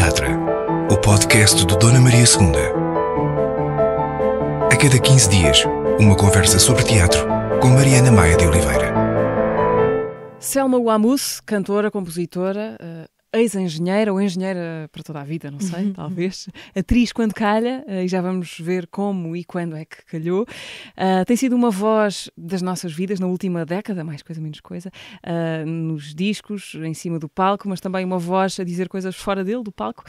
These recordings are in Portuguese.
Teatro, o podcast do Dona Maria II. A cada 15 dias, uma conversa sobre teatro com Mariana Maia de Oliveira. Selma Wamous, cantora, compositora, ex-engenheira ou engenheira para toda a vida, não sei, talvez. Atriz quando calha, e já vamos ver como e quando é que calhou. Tem sido uma voz das nossas vidas na última década, mais coisa, menos coisa, nos discos, em cima do palco, mas também uma voz a dizer coisas fora dele, do palco,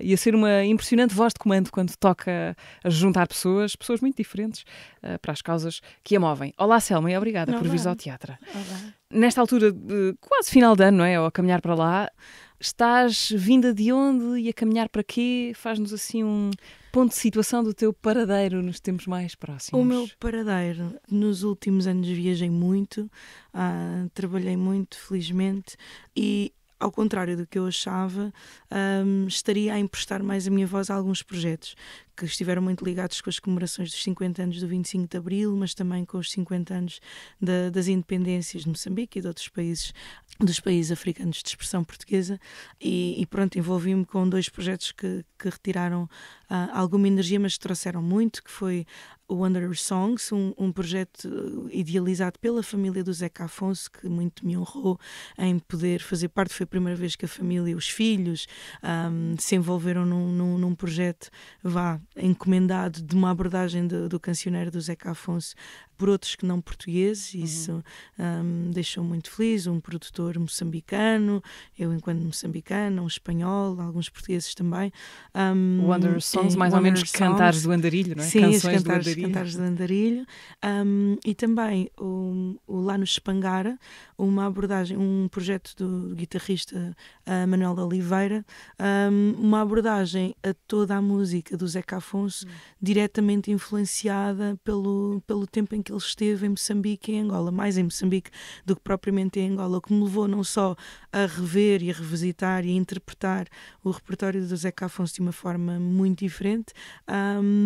e a ser uma impressionante voz de comando quando toca a juntar pessoas muito diferentes para as causas que a movem. Olá, Selma, e obrigada por vires ao teatro. Olá. Nesta altura de quase final de ano, não é? Ou a caminhar para lá, estás vinda de onde e a caminhar para quê? Faz-nos assim um ponto de situação do teu paradeiro nos tempos mais próximos. O meu paradeiro, nos últimos anos viajei muito, trabalhei muito, felizmente, e ao contrário do que eu achava, estaria a emprestar mais a minha voz a alguns projetos que estiveram muito ligados com as comemorações dos 50 anos do 25 de Abril, mas também com os 50 anos das independências de Moçambique e de outros países, dos países africanos de expressão portuguesa, e pronto, envolvi-me com dois projetos que retiraram alguma energia, mas trouxeram muito, que foi o Wanderer Songs, um projeto idealizado pela família do Zeca Afonso, que muito me honrou em poder fazer parte. Foi a primeira vez que a família, os filhos, se envolveram num projeto encomendado de uma abordagem do cancioneiro do Zeca Afonso por outros que não portugueses. Isso deixou muito feliz. Um produtor moçambicano, eu enquanto moçambicana, um espanhol, alguns portugueses também. O Wanderer Songs, mais ou menos cantares do andarilho, não é? Sim, Canções cantares do andarilho. E também o Lá no Espangara, uma abordagem, um projeto do guitarrista Manuel de Oliveira, uma abordagem a toda a música do Zeca Afonso, diretamente influenciada pelo tempo em que ele esteve em Moçambique e em Angola, mais em Moçambique do que propriamente em Angola, o que me levou não só a rever e a revisitar e a interpretar o repertório do Zeca Afonso de uma forma muito diferente,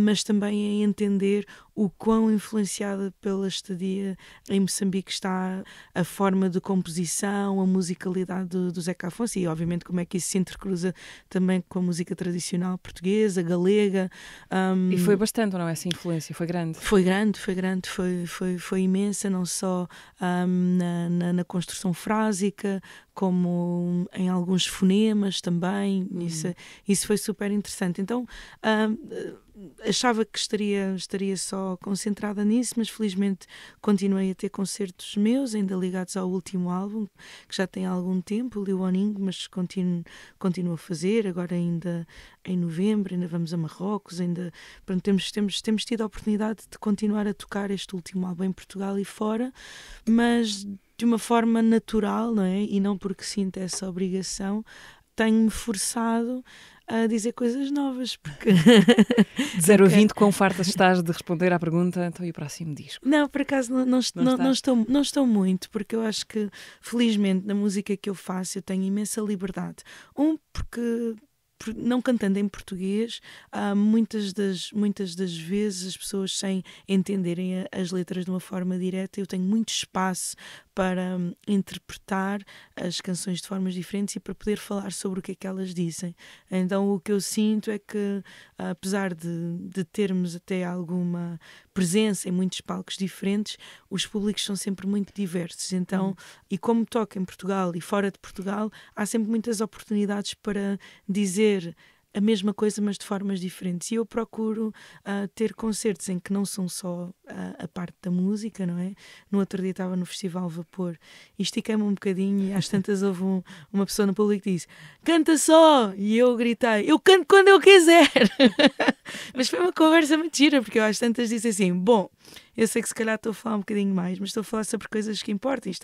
mas também a entender o quão influenciada pela estadia em Moçambique está a forma de composição, a musicalidade do Zeca Afonso, e obviamente como é que isso se intercruza também com a música tradicional portuguesa, galega. E foi bastante, não é? Essa influência foi grande. Foi grande, foi imensa, não só na construção frásica, como em alguns fonemas também. Isso foi super interessante. Então achava que estaria só concentrada nisso, mas felizmente continuei a ter concertos meus, ainda ligados ao último álbum, que já tem algum tempo, o Liwaning, mas continuo a fazer, agora ainda em novembro, ainda vamos a Marrocos, ainda pronto, temos tido a oportunidade de continuar a tocar este último álbum em Portugal e fora, mas de uma forma natural, não é? E não porque sinta essa obrigação, tenho-me forçado a dizer coisas novas, porque... De 0 a 20, quão farta estás de responder à pergunta, então e o próximo disco? Não, por acaso não estou muito, porque eu acho que, felizmente, na música que eu faço, eu tenho imensa liberdade. Porque não cantando em português, muitas das vezes as pessoas, sem entenderem as letras de uma forma direta, eu tenho muito espaço para interpretar as canções de formas diferentes e para poder falar sobre o que é que elas dizem. Então o que eu sinto é que, apesar de termos até alguma presença em muitos palcos diferentes, os públicos são sempre muito diversos. Então, e como toco em Portugal e fora de Portugal, há sempre muitas oportunidades para dizer a mesma coisa, mas de formas diferentes. E eu procuro ter concertos em que não são só a parte da música, não é? No outro dia estava no Festival Vapor e estiquei-me um bocadinho, e às tantas houve uma pessoa no público que disse: canta só! E eu gritei: eu canto quando eu quiser! Mas foi uma conversa muito gira, porque eu às tantas disse assim: bom, eu sei que se calhar estou a falar um bocadinho mais, mas estou a falar sobre coisas que importam. E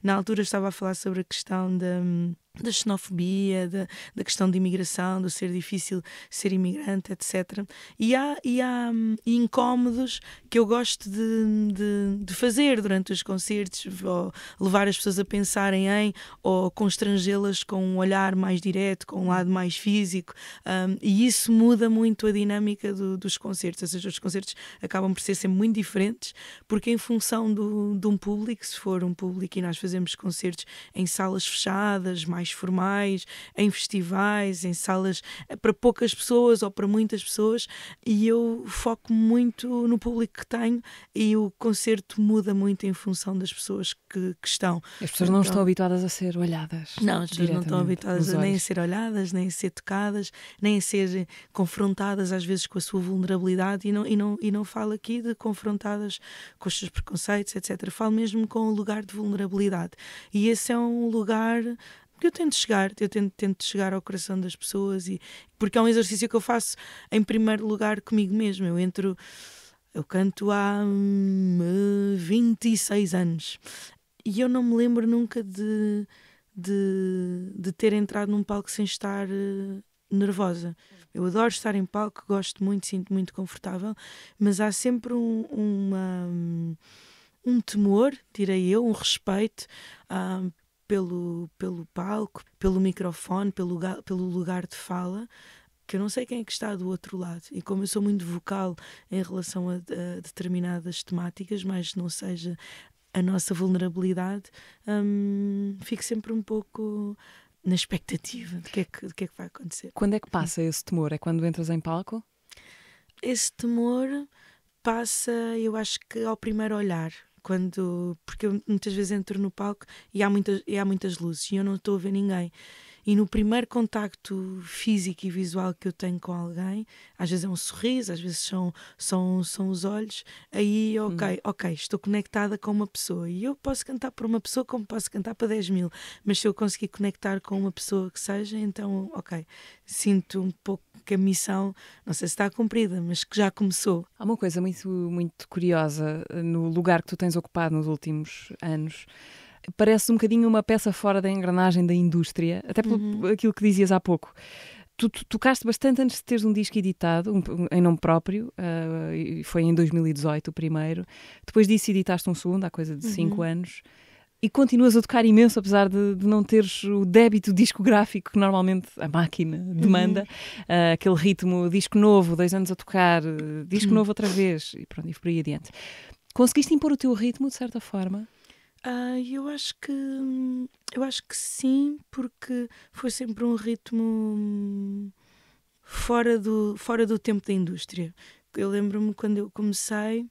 na altura estava a falar sobre a questão da xenofobia, da questão de imigração, do ser difícil ser imigrante, etc. E há incómodos que eu gosto de fazer durante os concertos, ou levar as pessoas a pensarem ou constrangê-las com um olhar mais direto, com um lado mais físico, e isso muda muito a dinâmica dos concertos. Ou seja, os concertos acabam por ser sempre muito muito diferentes, porque em função de um público, se for um público, e nós fazemos concertos em salas fechadas, mais formais, em festivais, em salas para poucas pessoas ou para muitas pessoas, e eu foco muito no público que tenho, e o concerto muda muito em função das pessoas que estão. As pessoas não estão habituadas a ser olhadas. Não, as pessoas não estão habituadas nem a ser olhadas, nem a ser tocadas, nem a ser confrontadas às vezes com a sua vulnerabilidade, e não falo aqui de confrontadas com os seus preconceitos, etc. Falo mesmo com o lugar de vulnerabilidade. E esse é um lugar que eu tento chegar ao coração das pessoas, porque é um exercício que eu faço em primeiro lugar comigo mesmo. Eu canto há 26 anos e eu não me lembro nunca de ter entrado num palco sem estar nervosa. Eu adoro estar em palco, gosto muito, sinto muito confortável, mas há sempre um temor, direi eu, um respeito pelo palco, pelo microfone, pelo lugar de fala, que eu não sei quem é que está do outro lado. E como eu sou muito vocal em relação a determinadas temáticas, mas não seja a nossa vulnerabilidade, fico sempre um pouco na expectativa de que é que vai acontecer. Quando é que passa esse temor? É quando entras em palco? Esse temor passa, eu acho que ao primeiro olhar. Porque eu muitas vezes entro no palco e há muitas luzes e eu não estou a ver ninguém. E no primeiro contacto físico e visual que eu tenho com alguém, às vezes é um sorriso, às vezes são os olhos, aí ok, estou conectada com uma pessoa. E eu posso cantar para uma pessoa como posso cantar para 10 mil, mas se eu conseguir conectar com uma pessoa que seja, então ok, sinto um pouco que a missão, não sei se está cumprida, mas que já começou. Há uma coisa muito, muito curiosa no lugar que tu tens ocupado nos últimos anos. Parece um bocadinho uma peça fora da engrenagem da indústria, até por aquilo que dizias há pouco. Tu tocaste bastante antes de teres um disco editado, em nome próprio, e foi em 2018 o primeiro. Depois disso editaste um segundo, há coisa de 5 anos. E continuas a tocar imenso, apesar de não teres o débito discográfico que normalmente a máquina demanda. Aquele ritmo, disco novo, 2 anos a tocar, disco novo outra vez, e pronto, e por aí adiante. Conseguiste impor o teu ritmo, de certa forma? Eu acho que sim, porque foi sempre um ritmo fora do tempo da indústria. Eu lembro-me quando eu comecei,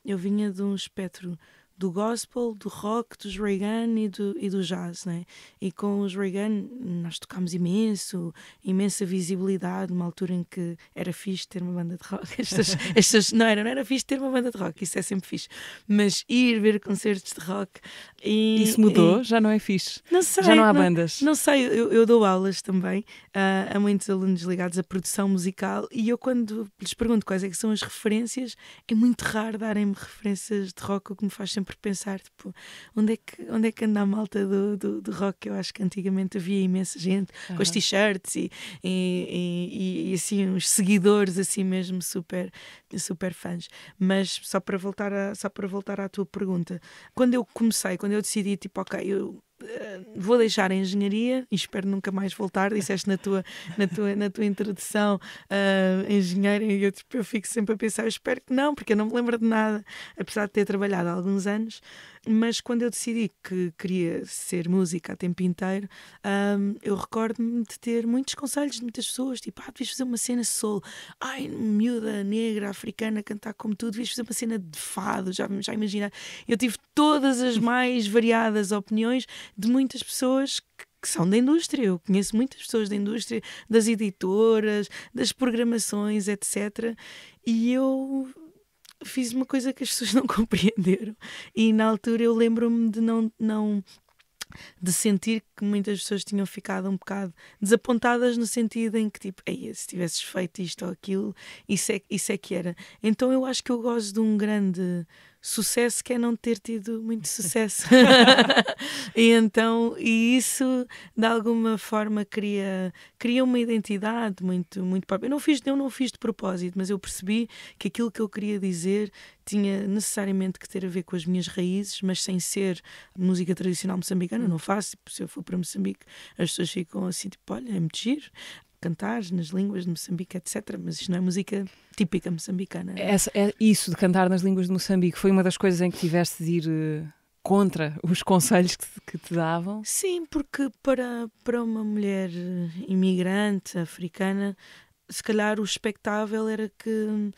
eu vinha de um espectro do gospel, do rock, dos Reagan e do jazz, né? E com os Reagan nós tocámos imensa visibilidade, numa altura em que era fixe ter uma banda de rock. Não era fixe ter uma banda de rock, isso é sempre fixe, mas ir ver concertos de rock isso mudou? Já não é fixe? Não sei, já não há bandas? Não sei, eu dou aulas também a muitos alunos ligados à produção musical, e eu quando lhes pergunto quais é que são as referências, é muito raro darem-me referências de rock, o que me faz sempre pensar, tipo, onde é que anda a malta do rock? Eu acho que antigamente havia imensa gente com as t-shirts e assim uns seguidores assim mesmo super fãs. Mas só para voltar à tua pergunta, quando eu decidi, tipo, ok, eu vou deixar a engenharia e espero nunca mais voltar. Disseste na tua introdução engenheiro, e eu fico sempre a pensar, eu espero que não, porque eu não me lembro de nada, apesar de ter trabalhado há alguns anos. Mas quando eu decidi que queria ser música a tempo inteiro, eu recordo-me de ter muitos conselhos de muitas pessoas, tipo, devias fazer uma cena soul, miúda, negra, africana, cantar como tu, devias fazer uma cena de fado, já imaginar. Eu tive todas as mais variadas opiniões de muitas pessoas que são da indústria. Eu conheço muitas pessoas da indústria, das editoras, das programações, etc. E eu fiz uma coisa que as pessoas não compreenderam, e na altura eu lembro-me de sentir que muitas pessoas tinham ficado um bocado desapontadas, no sentido em que, tipo, se tivesses feito isto ou aquilo, isso é que era. Então eu acho que eu gosto de um grande sucesso, que é não ter tido muito sucesso. E isso de alguma forma cria uma identidade muito, muito própria. Eu não fiz de propósito, mas eu percebi que aquilo que eu queria dizer tinha necessariamente que ter a ver com as minhas raízes, mas sem ser música tradicional moçambicana. Eu não faço, se eu for para Moçambique as pessoas ficam assim, tipo, olha, é muito giro. cantar nas línguas de Moçambique, etc. Mas isto não é música típica moçambicana. Isso de cantar nas línguas de Moçambique foi uma das coisas em que tiveste de ir contra os conselhos que te davam? Sim, porque para uma mulher imigrante africana, se calhar o expectável era que,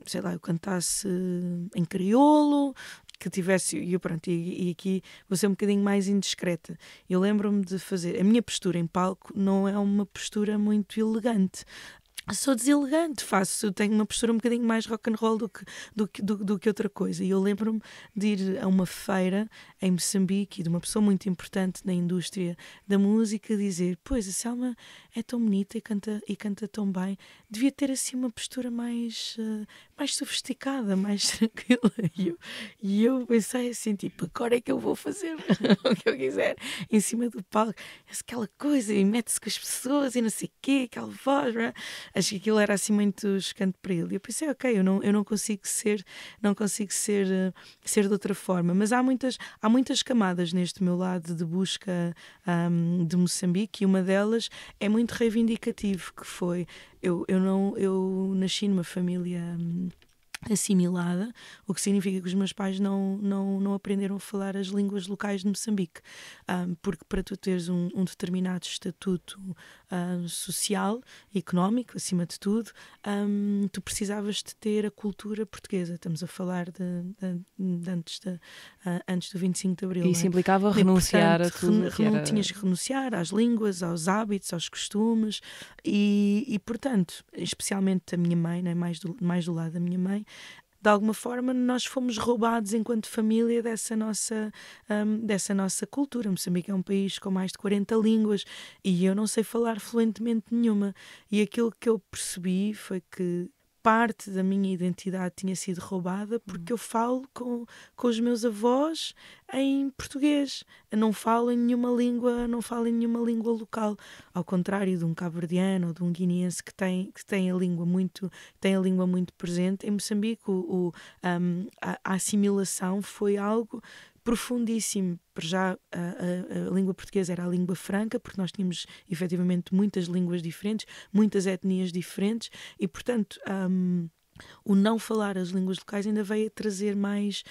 sei lá, eu cantasse em crioulo, que tivesse, e aqui vou ser um bocadinho mais indiscreta. Eu lembro-me de fazer, a minha postura em palco não é uma postura muito elegante. Sou deselegante, tenho uma postura um bocadinho mais rock and roll do que outra coisa. E eu lembro-me de ir a uma feira em Moçambique e de uma pessoa muito importante na indústria da música dizer: pois, a Selma é tão bonita e canta tão bem, devia ter assim uma postura mais sofisticada, mais tranquila. E eu pensei assim, tipo, agora é que eu vou fazer o que eu quiser em cima do palco. Aquela coisa, e mete-se com as pessoas e não sei o quê, aquela voz, né? Acho que aquilo era assim muito chocante para ele. E eu pensei, ok, eu não consigo ser de outra forma. Mas há muitas camadas neste meu lado de busca de Moçambique, e uma delas é muito reivindicativo, que foi, eu nasci numa família assimilada, o que significa que os meus pais não aprenderam a falar as línguas locais de Moçambique, porque para tu teres um determinado estatuto social, económico, acima de tudo, tu precisavas de ter a cultura portuguesa. Estamos a falar de antes do 25 de Abril. E isso implicava renunciar a tudo. Tinhas que renunciar às línguas, aos hábitos, aos costumes, e portanto, especialmente a minha mãe, né, mais do lado da minha mãe, de alguma forma nós fomos roubados enquanto família dessa nossa cultura. Moçambique é um país com mais de 40 línguas e eu não sei falar fluentemente nenhuma. E aquilo que eu percebi foi que parte da minha identidade tinha sido roubada porque eu falo com os meus avós em português. Eu não falo em nenhuma língua local. Ao contrário de um cabo-verdiano ou de um guineense que tem a língua muito presente. Em Moçambique a assimilação foi algo profundíssimo. Para já a língua portuguesa era a língua franca, porque nós tínhamos efetivamente muitas línguas diferentes, muitas etnias diferentes, e portanto o não falar as línguas locais ainda veio a trazer mais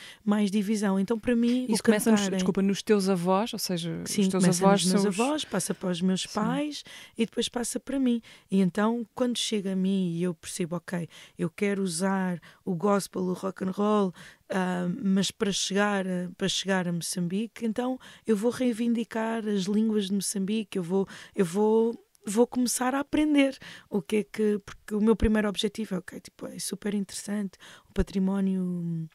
divisão. Então, para mim, isso começa nos teus avós, ou seja, sim, os teus avós nos meus avós, passa para os meus pais e depois passa para mim. E então, quando chega a mim e eu percebo, ok, eu quero usar o gospel, o rock and roll, mas para chegar a Moçambique, então eu vou reivindicar as línguas de Moçambique, eu vou começar a aprender porque o meu primeiro objetivo é super interessante, o património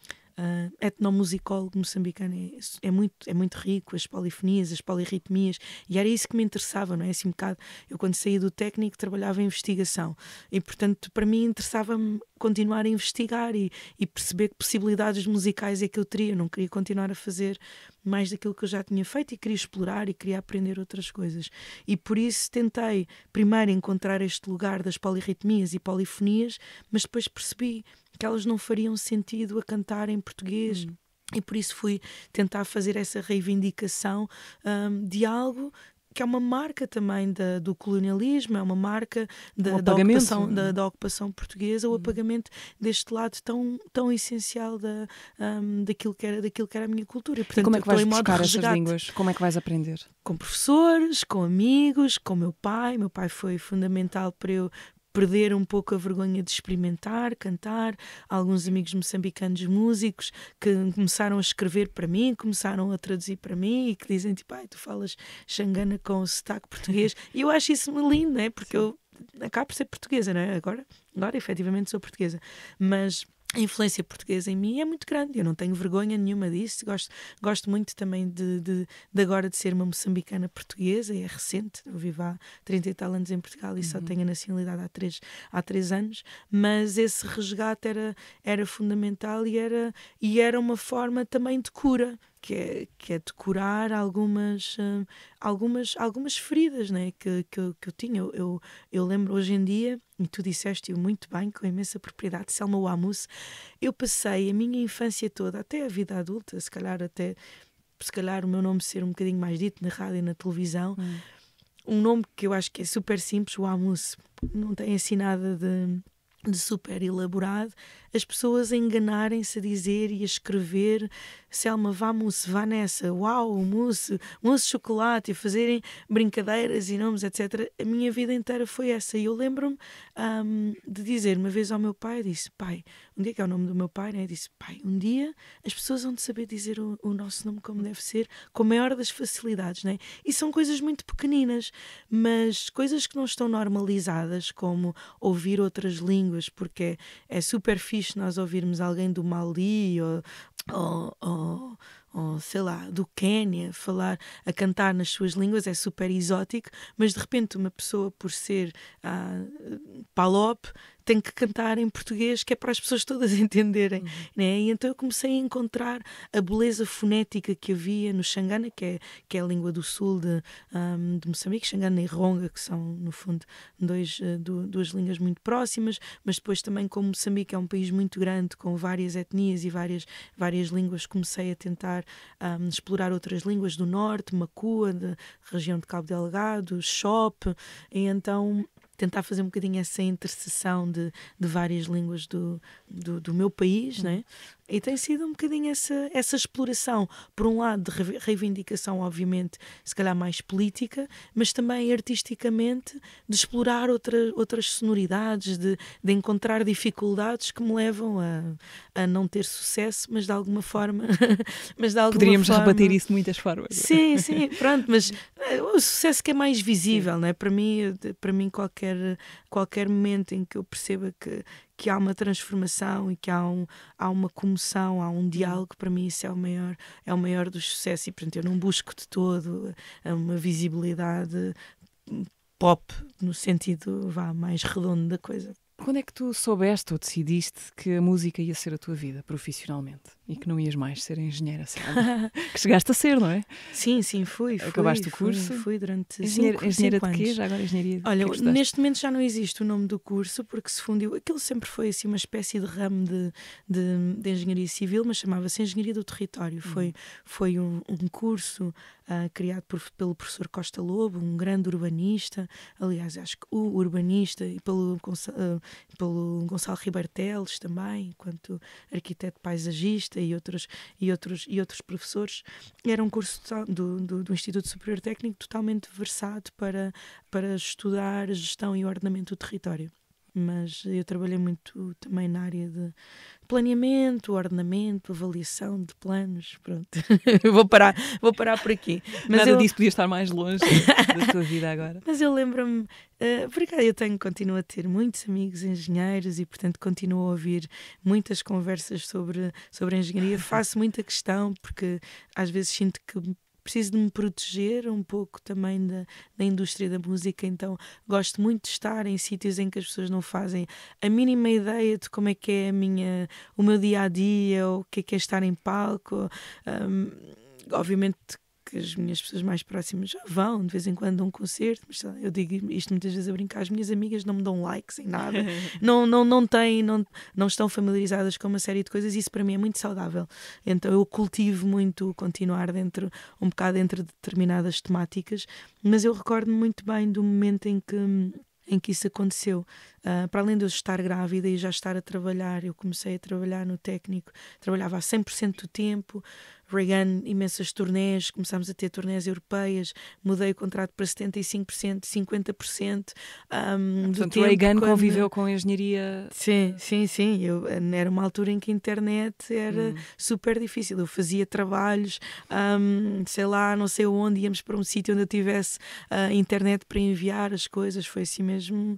etnomusicólogo moçambicano é muito rico, as polifonias, as polirritmias, e era isso que me interessava, não é? Assim, um bocado, eu quando saí do técnico trabalhava em investigação e portanto para mim interessava-me continuar a investigar e perceber que possibilidades musicais é que eu teria. Eu não queria continuar a fazer mais daquilo que eu já tinha feito e queria explorar e queria aprender outras coisas. E por isso tentei primeiro encontrar este lugar das polirritmias e polifonias, mas depois percebi que elas não fariam sentido a cantar em português. E por isso fui tentar fazer essa reivindicação de algo que é uma marca também do colonialismo, é uma marca da ocupação portuguesa, o apagamento deste lado tão essencial daquilo que era a minha cultura. Portanto, e como é que vais buscar essas línguas? Como é que vais aprender? Com professores, com amigos, com meu pai. Meu pai foi fundamental para eu perder um pouco a vergonha de experimentar, cantar. Alguns amigos moçambicanos músicos que começaram a escrever para mim, começaram a traduzir para mim e que dizem tipo, tu falas xangana com sotaque português. E eu acho isso lindo, não é? Porque eu acabo por ser portuguesa, não é? Agora efetivamente sou portuguesa. Mas a influência portuguesa em mim é muito grande, eu não tenho vergonha nenhuma disso. Gosto muito também de agora de ser uma moçambicana portuguesa, é recente, eu vivo há 30 e tal anos em Portugal e só tenho a nacionalidade há 3 anos, mas esse resgate era fundamental e era uma forma também de cura, que é de curar algumas feridas, né, que eu tinha. Eu lembro hoje em dia, e tu disseste-o muito bem, com imensa propriedade, Selma Wamus, eu passei a minha infância toda, até a vida adulta, se calhar o meu nome ser um bocadinho mais dito na rádio e na televisão, um nome que eu acho que é super simples, o Amus, não tem assim nada de super elaborado, as pessoas a enganarem-se a dizer e a escrever Selma, vá mousse, vá nessa, uau, mousse de chocolate, e fazerem brincadeiras e nomes, etc. A minha vida inteira foi essa. E eu lembro-me de dizer uma vez ao meu pai, disse, pai, um dia, que é o nome do meu pai, né? Eu disse, pai, um dia as pessoas vão de saber dizer o nosso nome como deve ser, com a maior das facilidades, né? E são coisas muito pequeninas, mas coisas que não estão normalizadas, como ouvir outras línguas, porque é super fixe nós ouvirmos alguém do Mali ou sei lá, do Quénia a cantar nas suas línguas, é super exótico, mas de repente uma pessoa, por ser Palop, tem que cantar em português, que é para as pessoas todas entenderem, né? E então eu comecei a encontrar a beleza fonética que havia no Xangana, que é a língua do sul de Moçambique, Xangana e Ronga, que são no fundo duas línguas muito próximas, mas depois também, como Moçambique é um país muito grande, com várias etnias e várias línguas, comecei a tentar explorar outras línguas do norte, Macua, da região de Cabo Delgado, Chope, e então tentar fazer um bocadinho essa interseção de várias línguas do meu país, né? E tem sido um bocadinho essa exploração, por um lado de reivindicação, obviamente, se calhar mais política, mas também artisticamente, de explorar outras sonoridades, de encontrar dificuldades que me levam a não ter sucesso, mas de alguma forma... Poderíamos rebater isso de muitas formas. Sim, pronto, mas o sucesso que é mais visível, né? Para mim qualquer momento em que eu perceba que há uma transformação e que há uma comoção, há um diálogo, para mim isso é o maior dos sucessos. E portanto eu não busco de todo uma visibilidade pop no sentido mais redondo da coisa. Quando é que tu soubeste ou decidiste que a música ia ser a tua vida profissionalmente e que não ias mais ser engenheira? Que chegaste a ser, não é? Sim, fui. Acabaste o curso? Fui durante engenheira de quê? Já agora engenharia? Olha, neste momento já não existe o nome do curso porque se fundiu. Aquilo sempre foi assim uma espécie de ramo de engenharia civil, mas chamava-se Engenharia do Território. Foi um curso criado pelo professor Costa Lobo, um grande urbanista. Aliás, acho que o urbanista, e pelo Gonçalo Ribeiro Teles também, enquanto arquiteto paisagista e outros professores. Era um curso do Instituto Superior Técnico totalmente versado para estudar a gestão e o ordenamento do território. Mas eu trabalhei muito também na área de planeamento, ordenamento, avaliação de planos, pronto. vou parar por aqui. Mas nada disso podia estar mais longe da tua vida agora. Mas eu lembro-me, porque eu continuo a ter muitos amigos engenheiros e, portanto, continuo a ouvir muitas conversas sobre a engenharia. Faço muita questão, porque às vezes sinto que preciso de me proteger um pouco também da indústria da música, então gosto muito de estar em sítios em que as pessoas não fazem a mínima ideia de como é que é o meu dia-a-dia, ou o que é estar em palco. Obviamente que as minhas pessoas mais próximas já vão de vez em quando a um concerto, mas eu digo isto muitas vezes a brincar, as minhas amigas não me dão likes em nada, não estão familiarizadas com uma série de coisas, e isso para mim é muito saudável. Então eu cultivo muito continuar um bocado dentro de determinadas temáticas, mas eu recordo-me muito bem do momento em que isso aconteceu. Para além de eu estar grávida e já estar a trabalhar, eu comecei a trabalhar no técnico, trabalhava a 100% do tempo, Reagan, imensas turnés, começámos a ter turnés europeias, mudei o contrato para 75%, 50% do tempo. Reagan conviveu com a engenharia... Sim. Era uma altura em que a internet era super difícil. Eu fazia trabalhos, sei lá, não sei onde, íamos para um sítio onde eu tivesse internet para enviar as coisas. Foi assim mesmo,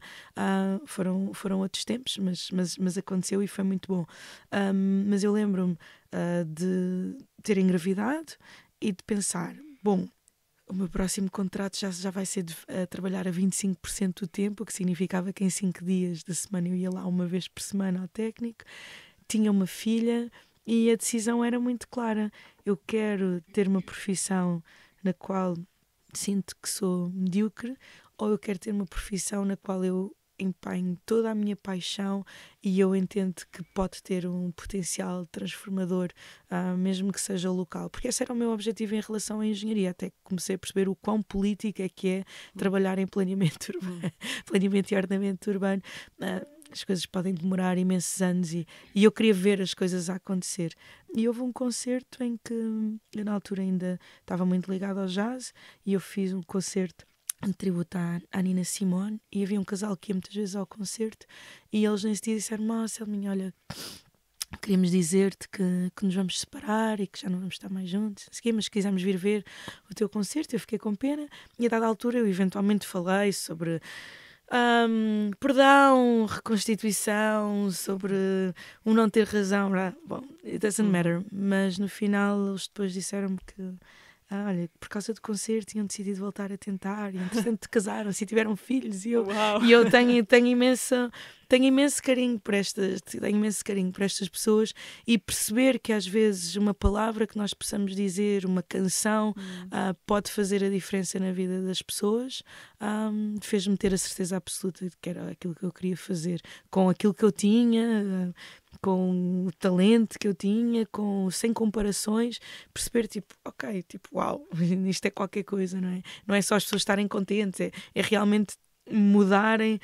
foram outros tempos, mas aconteceu e foi muito bom. Mas eu lembro-me de ter engravidado e de pensar, bom, o meu próximo contrato já vai ser a trabalhar a 25% do tempo, o que significava que em 5 dias da semana eu ia lá uma vez por semana ao técnico. Tinha uma filha e a decisão era muito clara. Eu quero ter uma profissão na qual sinto que sou medíocre, ou eu quero ter uma profissão na qual eu empenho, toda a minha paixão, e eu entendo que pode ter um potencial transformador, mesmo que seja local, porque esse era o meu objetivo em relação à engenharia, até que comecei a perceber o quão política é que é trabalhar em planeamento urbano, planeamento e ordenamento urbano. As coisas podem demorar imensos anos e eu queria ver as coisas a acontecer. E houve um concerto em que eu na altura ainda estava muito ligada ao jazz, e eu fiz um concerto de tributo à Nina Simone, e havia um casal que ia muitas vezes ao concerto, e eles nesse dia disseram: Selminha, olha, queríamos dizer-te que nos vamos separar e que já não vamos estar mais juntos, mas quisemos vir ver o teu concerto. Eu fiquei com pena, e a dada altura eu eventualmente falei sobre perdão, reconstituição, sobre o não ter razão. Bom, it doesn't matter, mas no final eles depois disseram-me que olha, por causa do concerto tinham decidido voltar a tentar, e entretanto casaram-se e tiveram filhos, e eu tenho imenso carinho por estas pessoas, e perceber que às vezes uma palavra que nós possamos dizer, uma canção, pode fazer a diferença na vida das pessoas, fez-me ter a certeza absoluta de que era aquilo que eu queria fazer, com aquilo que eu tinha, com o talento que eu tinha, sem comparações, perceber ok, uau, isto é qualquer coisa, não é? Não é só as pessoas estarem contentes, é realmente mudarem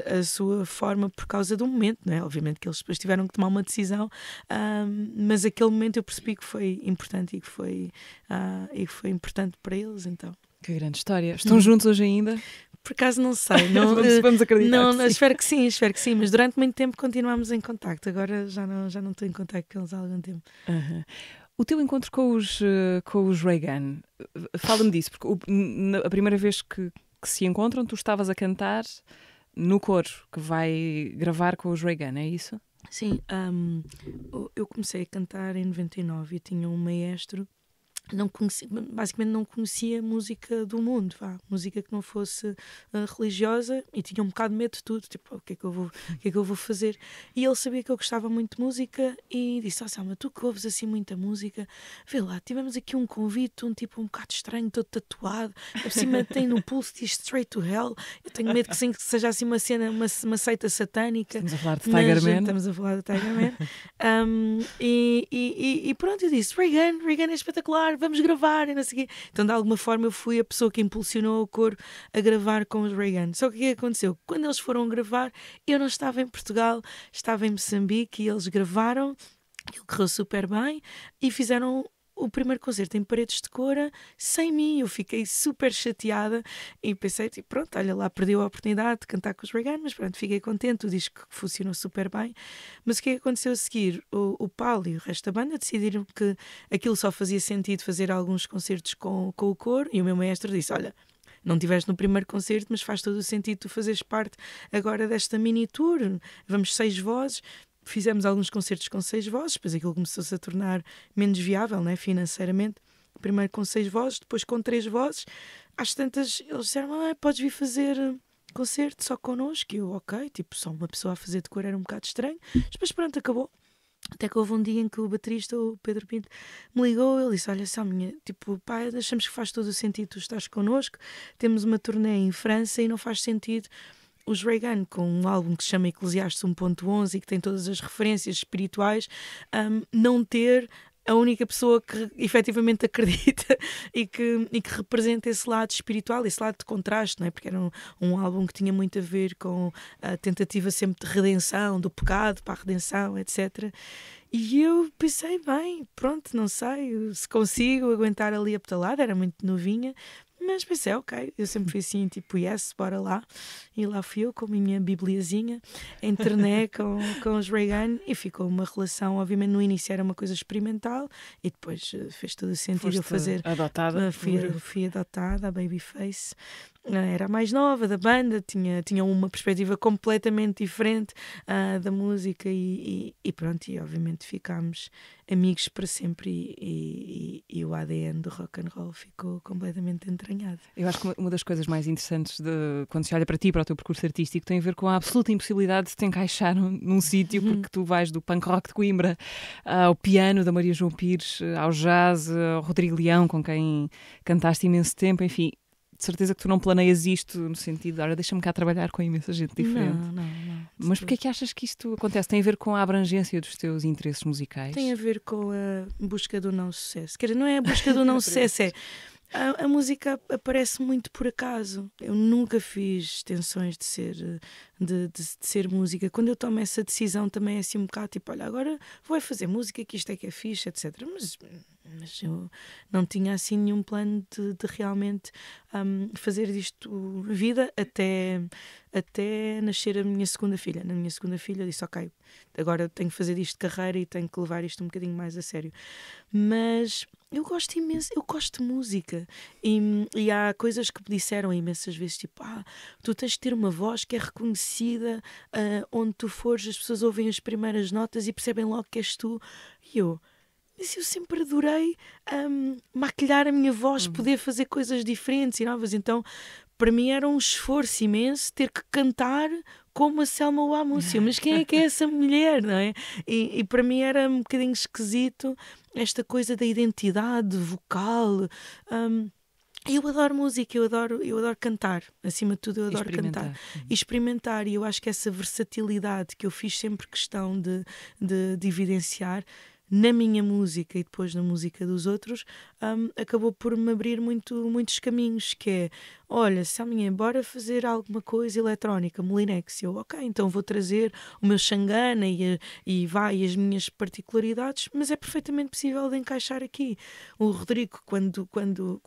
a sua forma por causa do momento, não é? Obviamente que eles depois tiveram que tomar uma decisão, mas aquele momento eu percebi que foi importante, e que foi importante para eles. Então, que grande história. Estão juntos hoje ainda? Por acaso não sei. Não, vamos acreditar. Não, espero que sim, mas durante muito tempo continuámos em contacto. Agora já não estou em contacto com eles há algum tempo. O teu encontro com os Reagan, fala-me disso, porque a primeira vez que se encontram, tu estavas a cantar no coro que vai gravar com os Reagan, é isso? Sim, eu comecei a cantar em 99 e tinha um maestro. Basicamente não conhecia música do mundo, música que não fosse religiosa, e tinha um bocado de medo de tudo, o que é que eu vou fazer? E ele sabia que eu gostava muito de música e disse: Selma, tu que ouves assim muita música, vê lá, tivemos aqui um convite, um tipo um bocado estranho, todo tatuado, por cima tem no pulso diz Straight to Hell. Eu tenho medo que seja assim uma cena, uma seita satânica. Estamos a falar de Tiger Man. Estamos a falar de Tiger Man. E pronto, eu disse: Reagan é espetacular, vamos gravar, e não sei o quê. Então, de alguma forma, eu fui a pessoa que impulsionou o coro a gravar com os Reagan. Só que o que aconteceu? Quando eles foram gravar, eu não estava em Portugal, estava em Moçambique, e eles gravaram, aquilo correu super bem, e fizeram o primeiro concerto em Paredes de Cora sem mim. Eu fiquei super chateada e pensei, pronto, olha lá, perdeu a oportunidade de cantar com os Reagan, mas pronto, fiquei contente, o disco funcionou super bem. Mas o que aconteceu a seguir? O Paulo e o resto da banda decidiram que aquilo só fazia sentido fazer alguns concertos com o coro, e o meu maestro disse: olha, não estiveste no primeiro concerto, mas faz todo o sentido tu fazeres parte agora desta mini tour, vamos 6 vozes. Fizemos alguns concertos com 6 vozes, depois aquilo começou-se a tornar menos viável, né, financeiramente. Primeiro com 6 vozes, depois com 3 vozes. Às tantas, eles disseram: podes vir fazer concerto só connosco. E eu, ok, só uma pessoa a fazer de cor era um bocado estranho. Mas depois pronto, acabou. Até que houve um dia em que o baterista, o Pedro Pinto, me ligou. Ele disse: olha, Selminha, achamos que faz todo o sentido tu estás connosco. Temos uma turnê em França e não faz sentido os Reagan, com um álbum que se chama Eclesiastes 1.11 e que tem todas as referências espirituais, não ter a única pessoa que efetivamente acredita e que representa esse lado espiritual, esse lado de contraste, não é? Porque era um álbum que tinha muito a ver com a tentativa sempre de redenção, do pecado para a redenção, etc. E eu pensei, bem, pronto, não sei se consigo aguentar ali a pedalada, era muito novinha. Mas pensei, ok, eu sempre fui assim, yes, bora lá. E lá fui eu com a minha bibliazinha, internei com os Reagan, e ficou uma relação. Obviamente no início era uma coisa experimental, e depois fez todo o sentido eu fazer. Adotada? Fui adotada, a Babyface. Era a mais nova da banda, tinha uma perspectiva completamente diferente da música, e pronto, e obviamente ficámos amigos para sempre, e o ADN do rock and roll ficou completamente entranhado. Eu acho que uma das coisas mais interessantes quando se olha para ti, para o teu percurso artístico, tem a ver com a absoluta impossibilidade de te encaixar num sítio, porque tu vais do punk rock de Coimbra ao piano da Maria João Pires, ao jazz, ao Rodrigo Leão, com quem cantaste imenso tempo, enfim. de certeza que tu não planeias isto no sentido de, olha, deixa-me cá trabalhar com imensa gente diferente. Não. Mas porquê é que achas que isto acontece? Tem a ver com a abrangência dos teus interesses musicais? Tem a ver com a busca do não sucesso. Quer dizer, não é a busca do não sucesso, é... A música aparece muito por acaso. Eu nunca fiz extensões de ser música. Quando eu tomo essa decisão também é assim um bocado tipo, olha, agora vou fazer música, que isto é que é fixe, etc. Mas eu não tinha assim nenhum plano de realmente fazer disto vida até nascer a minha segunda filha. Na minha segunda filha eu disse, ok, agora tenho que fazer disto de carreira e tenho que levar isto um bocadinho mais a sério. Mas eu gosto imenso, eu gosto de música e há coisas que me disseram imensas vezes, tipo, tu tens de ter uma voz que é reconhecida, onde tu fores, as pessoas ouvem as primeiras notas e percebem logo que és tu. E mas eu sempre adorei maquilhar a minha voz, poder fazer coisas diferentes e novas, então para mim era um esforço imenso ter que cantar como a Selma Wamúcio. Mas quem é que é essa mulher, não é? E para mim era um bocadinho esquisito esta coisa da identidade vocal. Eu adoro música, eu adoro cantar. Acima de tudo, eu adoro cantar e experimentar. E eu acho que essa versatilidade que eu fiz sempre questão de evidenciar na minha música e depois na música dos outros, acabou por me abrir muitos caminhos, que é, olha, Selminha, bora fazer alguma coisa eletrónica, Molinex. Eu, ok, então vou trazer o meu xangana e as minhas particularidades, mas é perfeitamente possível de encaixar aqui. O Rodrigo, quando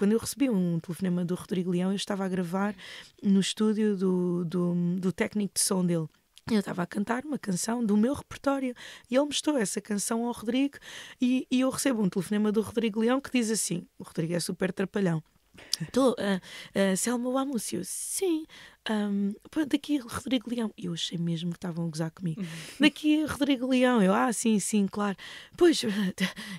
eu recebi um telefonema do Rodrigo Leão, eu estava a gravar no estúdio do técnico de som dele. Eu estava a cantar uma canção do meu repertório e ele mostrou essa canção ao Rodrigo e eu recebo um telefonema do Rodrigo Leão que diz assim, o Rodrigo é super trapalhão, Selma Wamúcio, sim, daqui Rodrigo Leão. Eu achei mesmo que estavam a gozar comigo. Daqui Rodrigo Leão. Eu, sim, claro. Pois,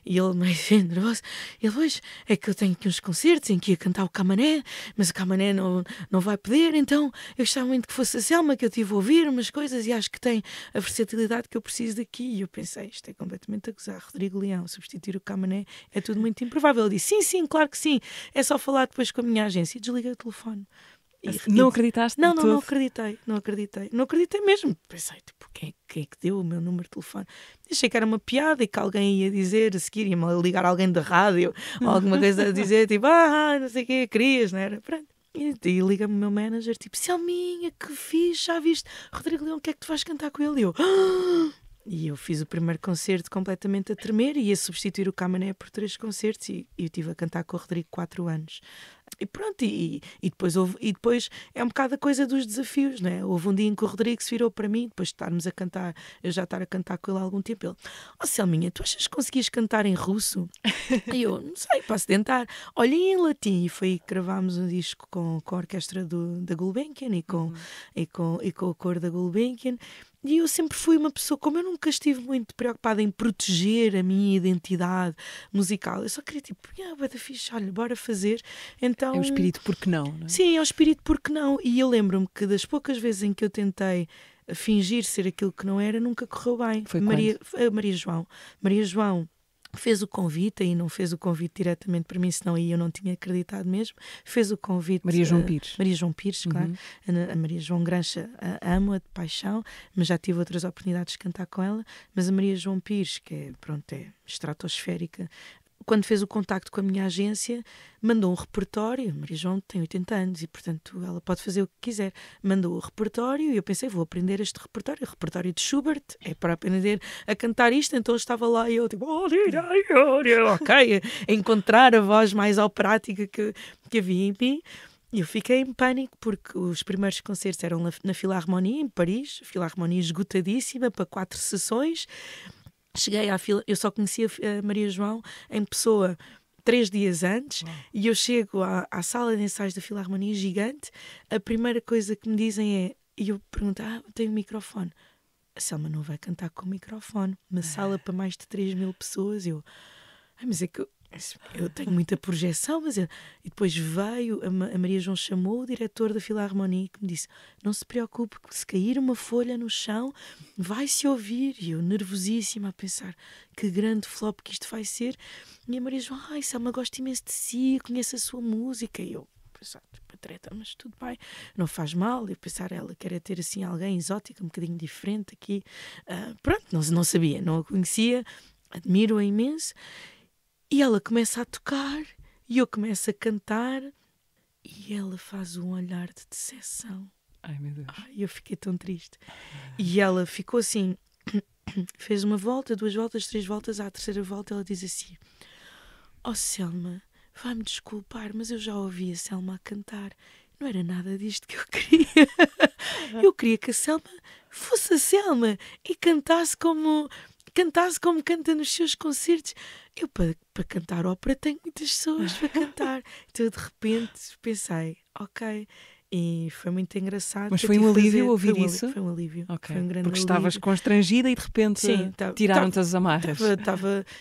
e ele meio nervoso. Ele, pois, é que eu tenho aqui uns concertos em que ia cantar o Camané, mas o Camané não vai poder, então eu gostava muito que fosse a Selma, que eu tive a ouvir umas coisas e acho que tem a versatilidade que eu preciso daqui. E eu pensei, isto é completamente a gozar. Rodrigo Leão, substituir o Camané é tudo muito improvável. Ele disse, sim, claro que sim. É só falar depois com a minha agência. E desliguei o telefone. Não acreditaste? Não acreditei mesmo. Pensei, tipo, quem é que deu o meu número de telefone? Achei que era uma piada e que alguém ia dizer a seguir, ia-me ligar alguém da rádio ou alguma coisa a dizer, tipo, não sei o que, querias, não era? Pronto. E liga-me o meu manager, tipo, Selminha, que fixe, já viste? Rodrigo Leão, o que é que tu vais cantar com ele? E eu fiz o primeiro concerto completamente a tremer e ia substituir o Camané por 3 concertos e eu estive a cantar com o Rodrigo 4 anos. E pronto, e depois é um bocado a coisa dos desafios, não é? Houve um dia em que o Rodrigo se virou para mim, depois de estarmos a cantar, eu já estar a cantar com ele há algum tempo, ele, Selminha, tu achas que conseguias cantar em russo? E eu, não sei, posso tentar. Olha, em latim, e foi aí que gravámos um disco com a orquestra da Gulbenkian e com o coro da Gulbenkian. E eu sempre fui uma pessoa, como eu nunca estive muito preocupada em proteger a minha identidade musical, eu só queria tipo, bada fixe, olha, bora fazer. Então, é o espírito porque não é? Sim, é o espírito porque não. E eu lembro-me que das poucas vezes em que eu tentei fingir ser aquilo que não era, nunca correu bem. Foi Maria João fez o convite, e não fez o convite diretamente para mim, senão aí eu não tinha acreditado mesmo. Fez o convite. Maria João Pires, claro. A Maria João Grancha amo-a de paixão, mas já tive outras oportunidades de cantar com ela. Mas a Maria João Pires, que é estratosférica, quando fez o contacto com a minha agência, mandou um repertório. A Maria João tem 80 anos e, portanto, ela pode fazer o que quiser. Mandou o repertório e eu pensei, vou aprender este repertório. O repertório de Schubert é para aprender a cantar isto. Então eu estava lá e eu, tipo, ok, a encontrar a voz mais operática que havia em mim. E eu fiquei em pânico porque os primeiros concertos eram na Philharmonie, em Paris. Philharmonie esgotadíssima para 4 sessões. Cheguei à fila, eu só conhecia a Maria João em pessoa 3 dias antes. E eu chego à sala de ensaios da Filarmonia gigante, a primeira coisa que me dizem é, e eu pergunto, tem um microfone? A Selma não vai cantar com o microfone, uma sala para mais de 3.000 pessoas. Mas é que eu tenho muita projeção, mas e depois veio, a Maria João chamou o diretor da Filarmonia que me disse, não se preocupe, se cair uma folha no chão vai-se ouvir. E eu nervosíssima a pensar que grande flop que isto vai ser. E a Maria João, Selma, gosto imenso de si, conheço a sua música. E eu, treta, mas tudo bem, não faz mal. Eu pensar, ela quer ter assim alguém exótico, um bocadinho diferente aqui. Pronto, não sabia, não a conhecia, admiro-a imenso. E ela começa a tocar e eu começo a cantar e ela faz um olhar de decepção. Ai, meu Deus. Eu fiquei tão triste. E ela ficou assim, fez uma volta, 2 voltas, 3 voltas, à terceira volta ela diz assim: "Oh Selma, vai-me desculpar, mas eu já ouvi a Selma a cantar. Não era nada disto que eu queria. Eu queria que a Selma fosse a Selma e cantasse como canta nos seus concertos. Eu, para cantar ópera, tenho muitas pessoas para cantar." Então, de repente, pensei, ok. E foi muito engraçado. Mas foi um alívio ouvir isso? Foi um alívio. Okay. Foi um grande Porque alívio. estavas constrangida e de repente tiraram-te as amarras.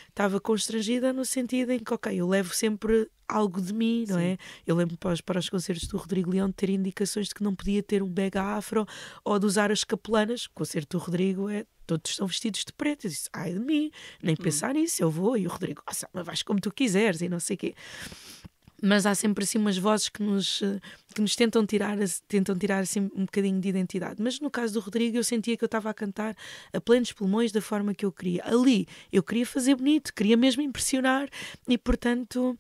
Estava constrangida no sentido em que, ok, eu levo sempre algo de mim, não é? Eu lembro para os concertos do Rodrigo Leão de ter indicações de que não podia ter um bega afro ou de usar as capelanas. O concerto do Rodrigo todos estão vestidos de preto. Eu disse, ai de mim, nem pensar nisso, eu vou. E o Rodrigo, mas vais como tu quiseres e não sei o quê. Mas há sempre assim umas vozes que nos tentam tirar assim um bocadinho de identidade. Mas no caso do Rodrigo eu sentia que eu estava a cantar a plenos pulmões da forma que eu queria. Ali eu queria fazer bonito, queria mesmo impressionar e portanto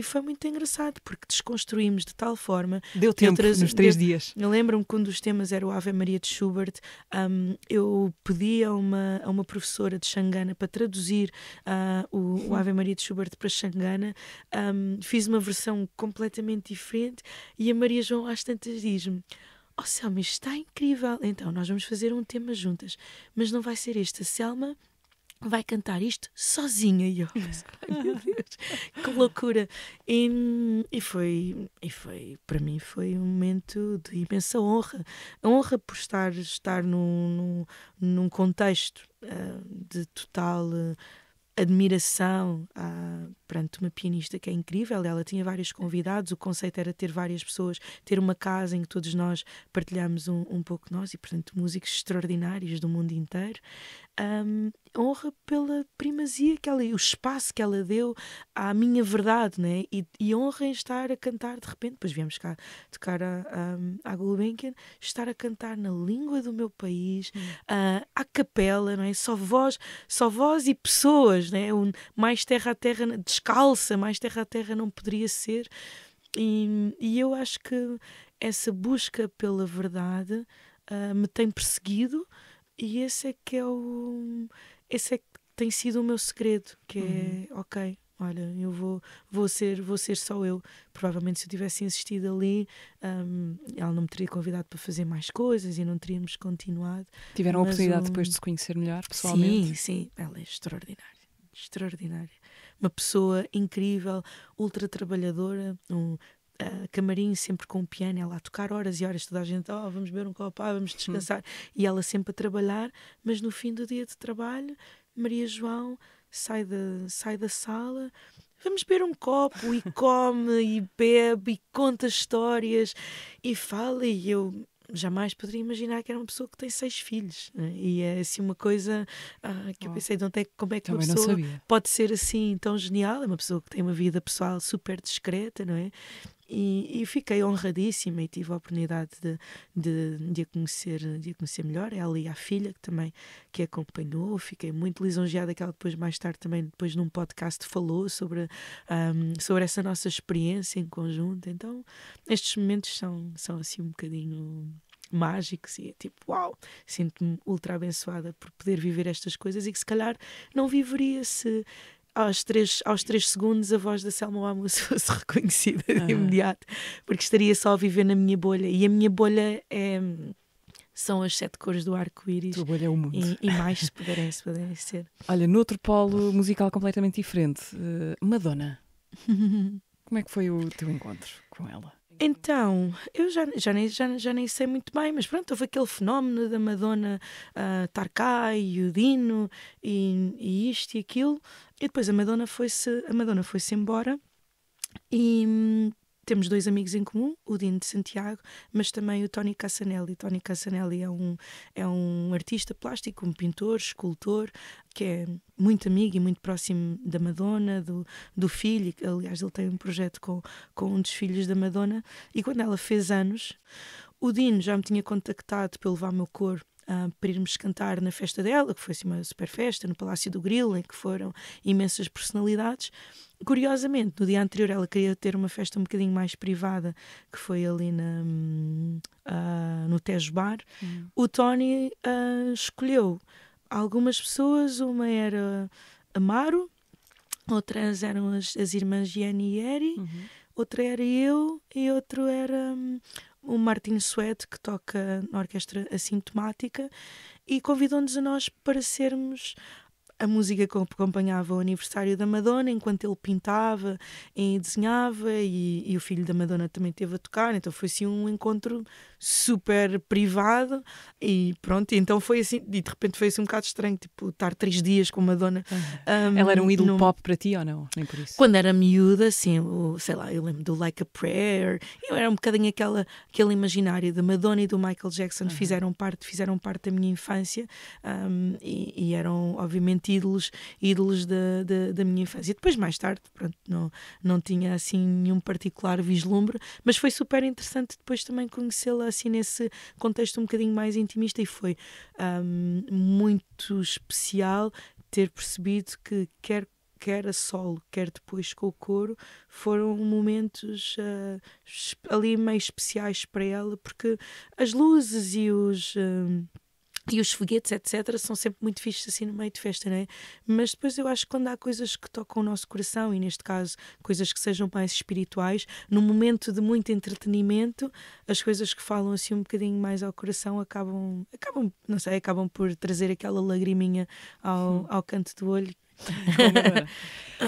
foi muito engraçado porque desconstruímos de tal forma. Deu tempo nos 3 dias. Eu lembro-me que um dos temas era o Ave Maria de Schubert. Eu pedi a uma professora de Xangana para traduzir o Ave Maria de Schubert para Xangana. Fiz uma versão completamente diferente e a Maria João às tantas diz-me: "Oh Selma, isto está incrível, então nós vamos fazer um tema juntas, mas não vai ser este, a Selma vai cantar isto sozinha." E eu pensei, ai meu Deus, que loucura. E foi, para mim foi um momento de imensa honra. A honra por estar num contexto de total admiração perante uma pianista que é incrível. Ela tinha vários convidados, o conceito era ter várias pessoas, ter uma casa em que todos nós partilhámos um pouco nós e, portanto, músicos extraordinários do mundo inteiro. Honra pela primazia que ela, o espaço que ela deu à minha verdade, né? E honra em estar a cantar de repente, depois viemos cá tocar à Gulbenkian, estar a cantar na língua do meu país, à capela, não é? Só voz e pessoas, né? Mais terra a terra, descalça, mais terra a terra não poderia ser. E eu acho que essa busca pela verdade me tem perseguido. E esse é que tem sido o meu segredo, que é, ok, olha, eu vou ser só eu. Provavelmente se eu tivesse insistido ali, ela não me teria convidado para fazer mais coisas e não teríamos continuado. Tiveram a oportunidade depois de se conhecer melhor, pessoalmente? Sim, ela é extraordinária. Uma pessoa incrível, ultra trabalhadora, camarim sempre com o piano, ela a tocar horas e horas, toda a gente, vamos beber um copo, vamos descansar, e ela sempre a trabalhar, mas no fim do dia de trabalho, Maria João sai da sala, vamos beber um copo, e come, e bebe, e conta histórias, e fala, e eu jamais poderia imaginar que era uma pessoa que tem 6 filhos, né? E é assim uma coisa que eu pensei, como é que uma pessoa pode ser assim tão genial? É uma pessoa que tem uma vida pessoal super discreta, não é? E fiquei honradíssima e tive a oportunidade de a conhecer melhor, ela e a filha que acompanhou. Fiquei muito lisonjeada que ela mais tarde também num podcast falou sobre essa nossa experiência em conjunto. Então estes momentos são assim um bocadinho mágicos e é tipo, uau, sinto-me ultra abençoada por poder viver estas coisas e que se calhar não viveria se aos 3 segundos a voz da Selma Wamous fosse reconhecida de imediato, porque estaria só a viver na minha bolha, e a minha bolha são as 7 cores do arco-íris. Tua bolha é o mundo. E mais se puderem ser. Olha, noutro polo musical completamente diferente, Madonna. Como é que foi o teu encontro com ela? Então, eu já nem sei muito bem, mas pronto, houve aquele fenómeno da Madonna estar e o Dino e isto e aquilo, e depois a Madonna foi-se embora e temos 2 amigos em comum, o Dino de Santiago, mas também o Tony Cassanelli. Tony Cassanelli é um artista plástico, um pintor, escultor, que é muito amigo e muito próximo da Madonna, do filho. Aliás, ele tem um projeto com um dos filhos da Madonna. E quando ela fez anos, o Dino já me tinha contactado para levar o meu coro para irmos cantar na festa dela, que foi assim uma super festa, no Palácio do Grilo, em que foram imensas personalidades. Curiosamente, no dia anterior ela queria ter uma festa um bocadinho mais privada, que foi ali no Tejo Bar. O Tony escolheu algumas pessoas, uma era Amaro, outras eram as irmãs Jenny e Eri, outra era eu e outro era o Martin Suede, que toca na orquestra assintomática, e convidou-nos a nós para sermos a música que acompanhava o aniversário da Madonna, enquanto ele pintava e desenhava, e o filho da Madonna também esteve a tocar. Então foi assim um encontro super privado, e pronto, então foi assim, e de repente foi assim um bocado estranho, tipo, estar 3 dias com a Madonna. Ela era um ídolo pop para ti ou não? Nem por isso? Quando era miúda, assim, sei lá, eu lembro do Like a Prayer, eu era um bocadinho aquele imaginário da Madonna e do Michael Jackson, fizeram parte da minha infância, e eram obviamente ídolos da minha infância. E depois, mais tarde, pronto, não tinha assim nenhum particular vislumbre, mas foi super interessante depois também conhecê-la assim nesse contexto um bocadinho mais intimista, e foi muito especial ter percebido que quer a solo, quer depois com o coro, foram momentos ali meio especiais para ela, porque as luzes e os foguetes, etc., são sempre muito fixos assim no meio de festa, não é? Mas depois eu acho que quando há coisas que tocam o nosso coração, e neste caso coisas que sejam mais espirituais, num momento de muito entretenimento, as coisas que falam assim um bocadinho mais ao coração acabam não sei, acabam por trazer aquela lagriminha ao canto do olho.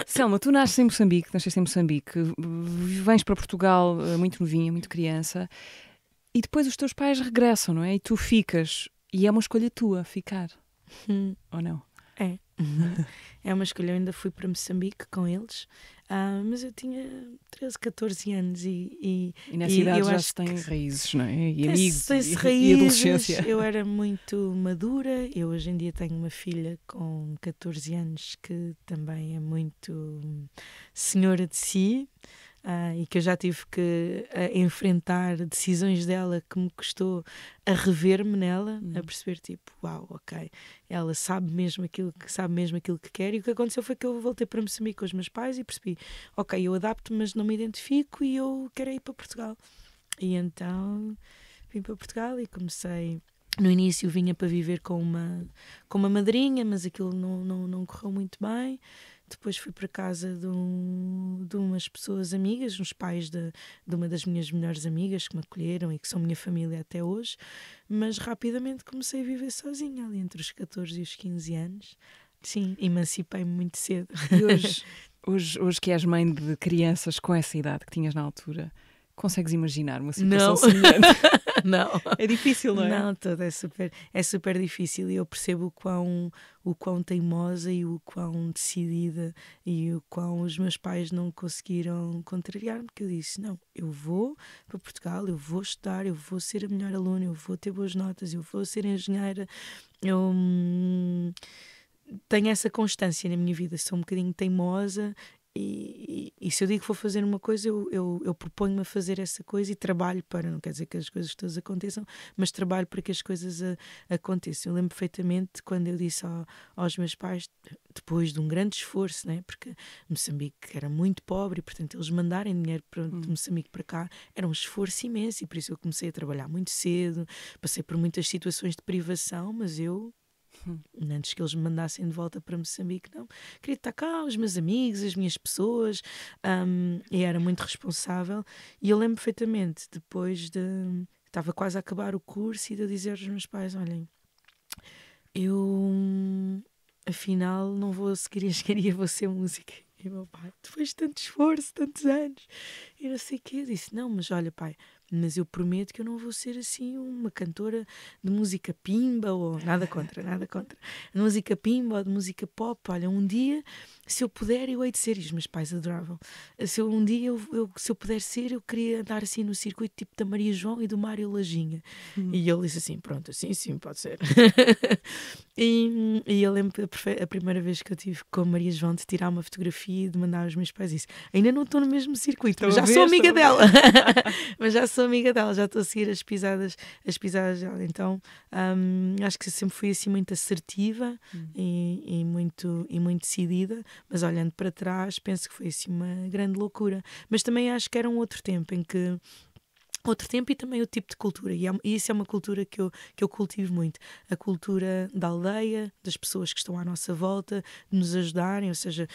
Selma, tu nasceste em Moçambique, vens para Portugal muito novinha, muito criança, e depois os teus pais regressam, não é? E tu ficas. E é uma escolha tua ficar, ou não? É. É uma escolha. Eu ainda fui para Moçambique com eles, mas eu tinha 13, 14 anos e nessa idade eu já acho se tem que raízes, não é? E amigos e adolescência. Eu era muito madura. Eu hoje em dia tenho uma filha com 14 anos que também é muito senhora de si. E que eu já tive que enfrentar decisões dela que me custou a rever-me nela, a perceber tipo, uau, ok, ela sabe mesmo aquilo que quer. E o que aconteceu foi que eu voltei para Moçambique com os meus pais e percebi, ok, eu adapto, mas não me identifico e eu quero ir para Portugal. E então vim para Portugal e comecei. No início vinha para viver com uma madrinha, mas aquilo não correu muito bem. Depois fui para casa de umas pessoas amigas, uns pais de uma das minhas melhores amigas que me acolheram e que são minha família até hoje. Mas rapidamente comecei a viver sozinha, ali entre os 14 e os 15 anos. Sim, emancipei-me muito cedo. E hoje que és mãe de crianças com essa idade que tinhas na altura, consegues imaginar uma situação semelhante? Não. É difícil, não é? Não, é super difícil, e eu percebo o quão teimosa e o quão decidida e o quão os meus pais não conseguiram contrariar-me, porque eu disse, não, eu vou para Portugal, eu vou estudar, eu vou ser a melhor aluna, eu vou ter boas notas, eu vou ser engenheira. Eu tenho essa constância na minha vida, sou um bocadinho teimosa. E se eu digo que vou fazer uma coisa, eu proponho-me a fazer essa coisa e trabalho para, não quer dizer que as coisas todas aconteçam, mas trabalho para que as coisas aconteçam. Eu lembro perfeitamente quando eu disse aos meus pais, depois de um grande esforço, né, porque Moçambique era muito pobre e portanto eles mandarem dinheiro de Moçambique para cá era um esforço imenso, e por isso eu comecei a trabalhar muito cedo, passei por muitas situações de privação, mas eu antes que eles me mandassem de volta para Moçambique, não, queria estar cá, os meus amigos, as minhas pessoas, e era muito responsável. E eu lembro perfeitamente, depois estava quase a acabar o curso, e de eu dizer aos meus pais, olhem, eu afinal não vou seguir engenharia, vou ser música. E o meu pai, depois de tanto esforço, tantos anos, e não sei o quê, eu disse, não, mas olha pai, mas eu prometo que eu não vou ser assim uma cantora de música pimba, ou nada contra, de música pimba ou de música pop. Olha, um dia, se eu puder, eu hei de ser, e os meus pais adoravam, se eu puder ser, eu queria andar assim no circuito tipo da Maria João e do Mário Lajinha. E ele disse assim, pronto, assim sim, pode ser. E eu lembro a primeira vez que eu tive com a Maria João de tirar uma fotografia e de mandar aos meus pais isso. Ainda não estou no mesmo circuito, mas já sou amiga dela. Mas já sou amiga dela, já estou a seguir as pisadas dela. Então acho que sempre fui assim muito assertiva e muito decidida, mas olhando para trás penso que foi assim uma grande loucura. Mas também acho que era um outro tempo em que e também o tipo de cultura, e isso é uma cultura que eu cultivo muito, a cultura da aldeia, das pessoas que estão à nossa volta, de nos ajudarem, ou seja,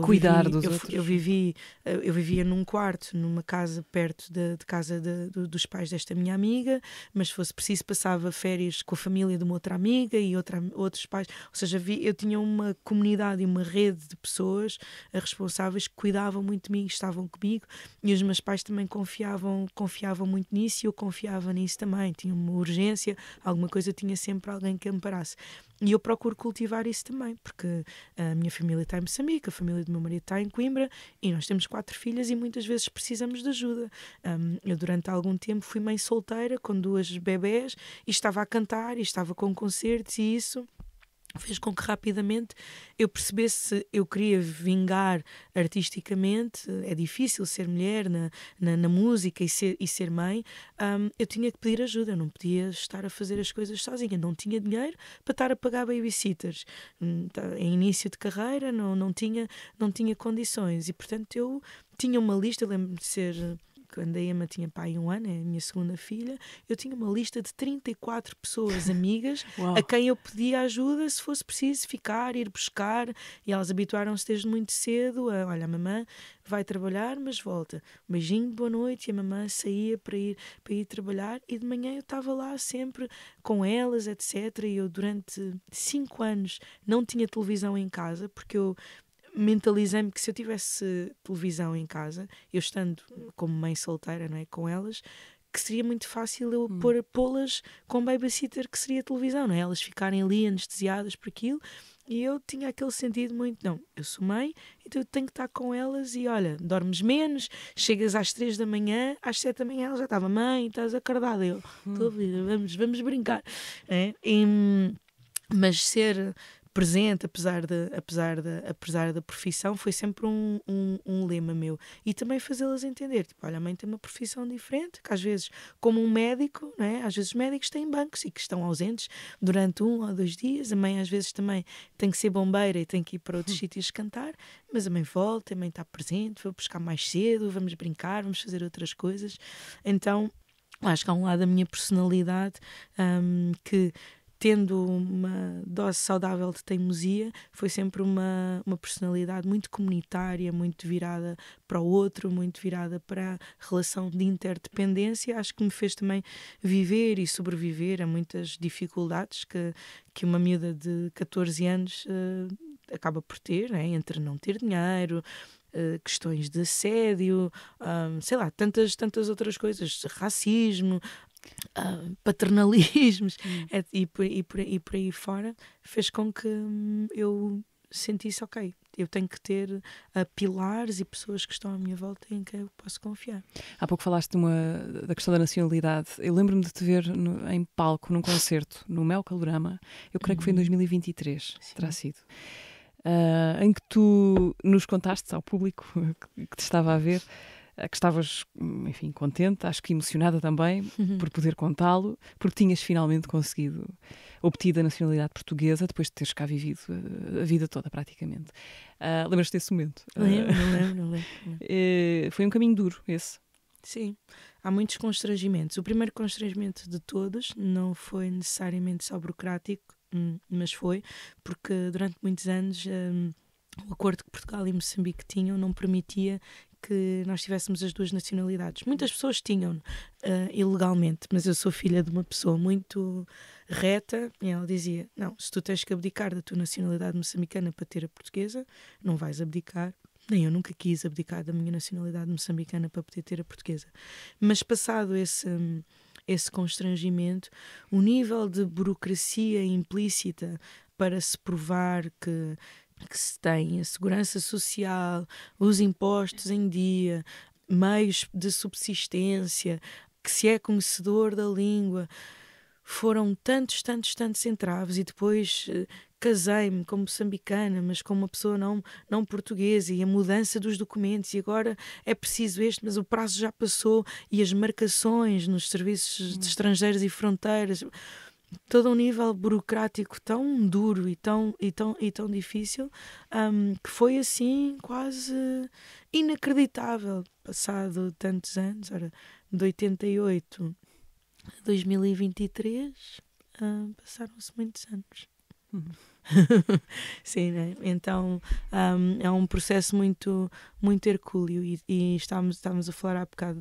cuidar dos outros. Eu vivia num quarto, numa casa perto de casa dos pais desta minha amiga, mas se fosse preciso passava férias com a família de uma outra amiga e outros pais, ou seja, eu tinha uma comunidade e uma rede de pessoas responsáveis que cuidavam muito de mim, estavam comigo, e os meus pais também confiavam muito nisso, e eu confiava nisso também. Tinha uma urgência, alguma coisa, tinha sempre alguém que amparasse. E eu procuro cultivar isso também, porque a minha família está em Moçambique, a família do meu marido está em Coimbra, e nós temos 4 filhas e muitas vezes precisamos de ajuda. Eu durante algum tempo fui mãe solteira com 2 bebés e estava a cantar e estava com concertos, e isso fez com que rapidamente eu percebesse se eu queria vingar artisticamente. É difícil ser mulher na música e ser mãe. Eu tinha que pedir ajuda, eu não podia estar a fazer as coisas sozinha, não tinha dinheiro para estar a pagar babysitters. Em início de carreira não tinha condições, e portanto eu tinha uma lista. Eu lembro-me de ser... Quando a Emma tinha pai 1 ano, é a minha segunda filha, eu tinha uma lista de 34 pessoas amigas a quem eu pedia ajuda se fosse preciso ficar, ir buscar, e elas habituaram-se desde muito cedo a, olha, a mamã vai trabalhar, mas volta. Um beijinho de boa noite, e a mamã saía para ir trabalhar, e de manhã eu estava lá sempre com elas, etc. E eu durante 5 anos não tinha televisão em casa, porque eu mentalizei-me que se eu tivesse televisão em casa, eu estando como mãe solteira, não é, com elas, que seria muito fácil eu pô-las com babysitter, que seria televisão, não é? Elas ficarem ali anestesiadas por aquilo, e eu tinha aquele sentido muito, não, eu sou mãe, então eu tenho que estar com elas, e olha, dormes menos, chegas às 3 da manhã, às 7 da manhã ela já estava, mãe, estás acordada, eu, vamos brincar, é? Mas ser presente, apesar da profissão, foi sempre um lema meu. E também fazê-las entender, tipo, olha, a mãe tem uma profissão diferente, que às vezes, como um médico, não é? Às vezes os médicos têm bancos e que estão ausentes durante 1 ou 2 dias, a mãe às vezes também tem que ser bombeira e tem que ir para outros sítios cantar, mas a mãe volta, a mãe está presente, vou buscar mais cedo, vamos brincar, vamos fazer outras coisas. Então, acho que há um lado da minha personalidade que, tendo uma dose saudável de teimosia, foi sempre uma personalidade muito comunitária, muito virada para o outro, muito virada para a relação de interdependência. Acho que me fez também viver e sobreviver a muitas dificuldades que uma miúda de 14 anos acaba por ter, né? Entre não ter dinheiro, questões de assédio, sei lá, tantas outras coisas, racismo, paternalismos e por aí fora, fez com que eu sentisse, ok, eu tenho que ter pilares e pessoas que estão à minha volta em que eu posso confiar. Há pouco falaste da questão da nacionalidade. Eu lembro-me de te ver em palco num concerto no Mel Calorama, eu creio que foi em 2023, sim, terá sido, em que tu nos contaste ao público que te estava a ver que estavas, enfim, contente, acho que emocionada também por poder contá-lo, porque tinhas finalmente obtido a nacionalidade portuguesa depois de teres cá vivido a vida toda praticamente. Lembras-te desse momento? Lembro. Foi um caminho duro esse. Sim, há muitos constrangimentos. O primeiro constrangimento de todos não foi necessariamente só burocrático, mas foi porque durante muitos anos o acordo que Portugal e Moçambique tinham não permitia que nós tivéssemos as 2 nacionalidades. Muitas pessoas tinham ilegalmente, mas eu sou filha de uma pessoa muito reta, e ela dizia, não, se tu tens que abdicar da tua nacionalidade moçambicana para ter a portuguesa, não vais abdicar, nem eu nunca quis abdicar da minha nacionalidade moçambicana para poder ter a portuguesa. Mas passado esse constrangimento, o nível de burocracia implícita para se provar que se tem a segurança social, os impostos em dia, meios de subsistência, que se é conhecedor da língua, foram tantos entraves. E depois casei-me como moçambicana, mas com uma pessoa não portuguesa, e a mudança dos documentos, e agora é preciso mas o prazo já passou, e as marcações nos serviços de estrangeiros e fronteiras, todo um nível burocrático tão duro e tão difícil, que foi assim quase inacreditável. Passado tantos anos, de 88 a 2023, passaram-se muitos anos. Sim, né? Então é um processo muito hercúleo, e estávamos a falar há bocado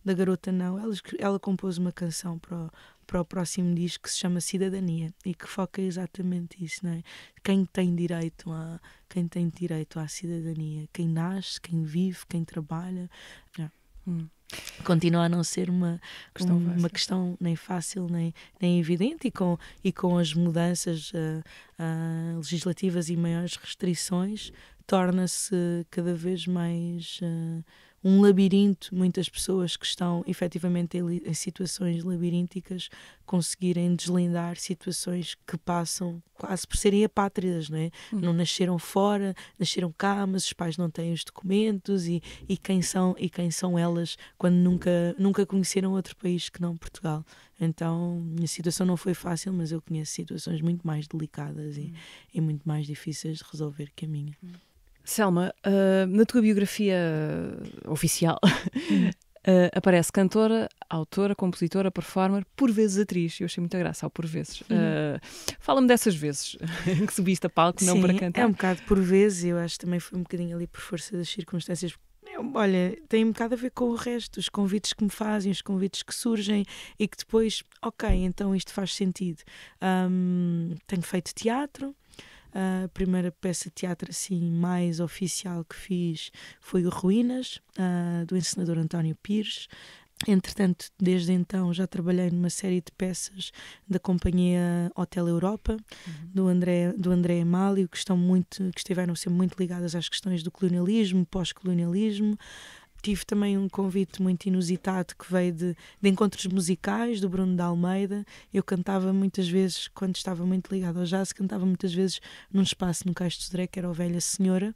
da Garota Não. Ela compôs uma canção para o próximo disco que se chama Cidadania, e que foca exatamente isso, né? Quem tem direito à cidadania, quem nasce, quem vive, quem trabalha. Continua a não ser uma questão nem fácil nem evidente, e com as mudanças legislativas e maiores restrições, torna-se cada vez mais um labirinto. Muitas pessoas que estão efetivamente em situações labirínticas conseguirem deslindar situações que passam quase por serem apátridas, não é? Não nasceram fora, nasceram cá, mas os pais não têm os documentos, e quem são elas quando nunca conheceram outro país que não Portugal. Então, a minha situação não foi fácil, mas eu conheço situações muito mais delicadas e muito mais difíceis de resolver que a minha. Selma, na tua biografia oficial aparece cantora, autora, compositora, performer, por vezes atriz. Eu achei muita graça ao por vezes. Fala-me dessas vezes que subiste a palco, não para cantar. É um bocado por vezes, eu acho que também foi um bocadinho ali por força das circunstâncias. Olha, tem um bocado a ver com o resto, os convites que me fazem, os convites que surgem, e que depois, ok, então isto faz sentido. Tenho feito teatro. A primeira peça de teatro assim mais oficial que fiz foi o Ruínas, do encenador António Pires. Entretanto, desde então já trabalhei numa série de peças da companhia Hotel Europa, do André Amálio, que estiveram a ser muito ligadas às questões do colonialismo, pós-colonialismo. Tive também um convite muito inusitado que veio de encontros musicais do Bruno de Almeida. Eu cantava muitas vezes, quando estava muito ligado ao jazz, cantava muitas vezes num espaço no Cais de Sodré, que era o Velha Senhora,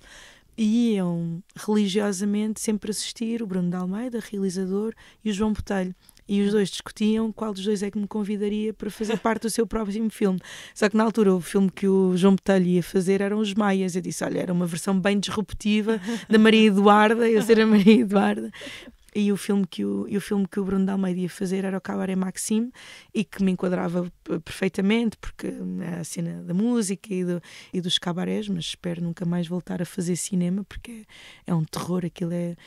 e iam religiosamente sempre assistir o Bruno de Almeida, realizador, e o João Botelho. E os dois discutiam qual dos dois é que me convidaria para fazer parte do seu próximo filme. Só que na altura o filme que o João Botelho ia fazer eram Os Maias. Eu disse, olha, era uma versão bem disruptiva da Maria Eduarda, eu ser a Maria Eduarda. E o filme que o Bruno de Almeida ia fazer era o Cabaré Maxime, e que me enquadrava perfeitamente, porque é a cena da música e dos cabarés, mas espero nunca mais voltar a fazer cinema, porque é um terror, aquilo é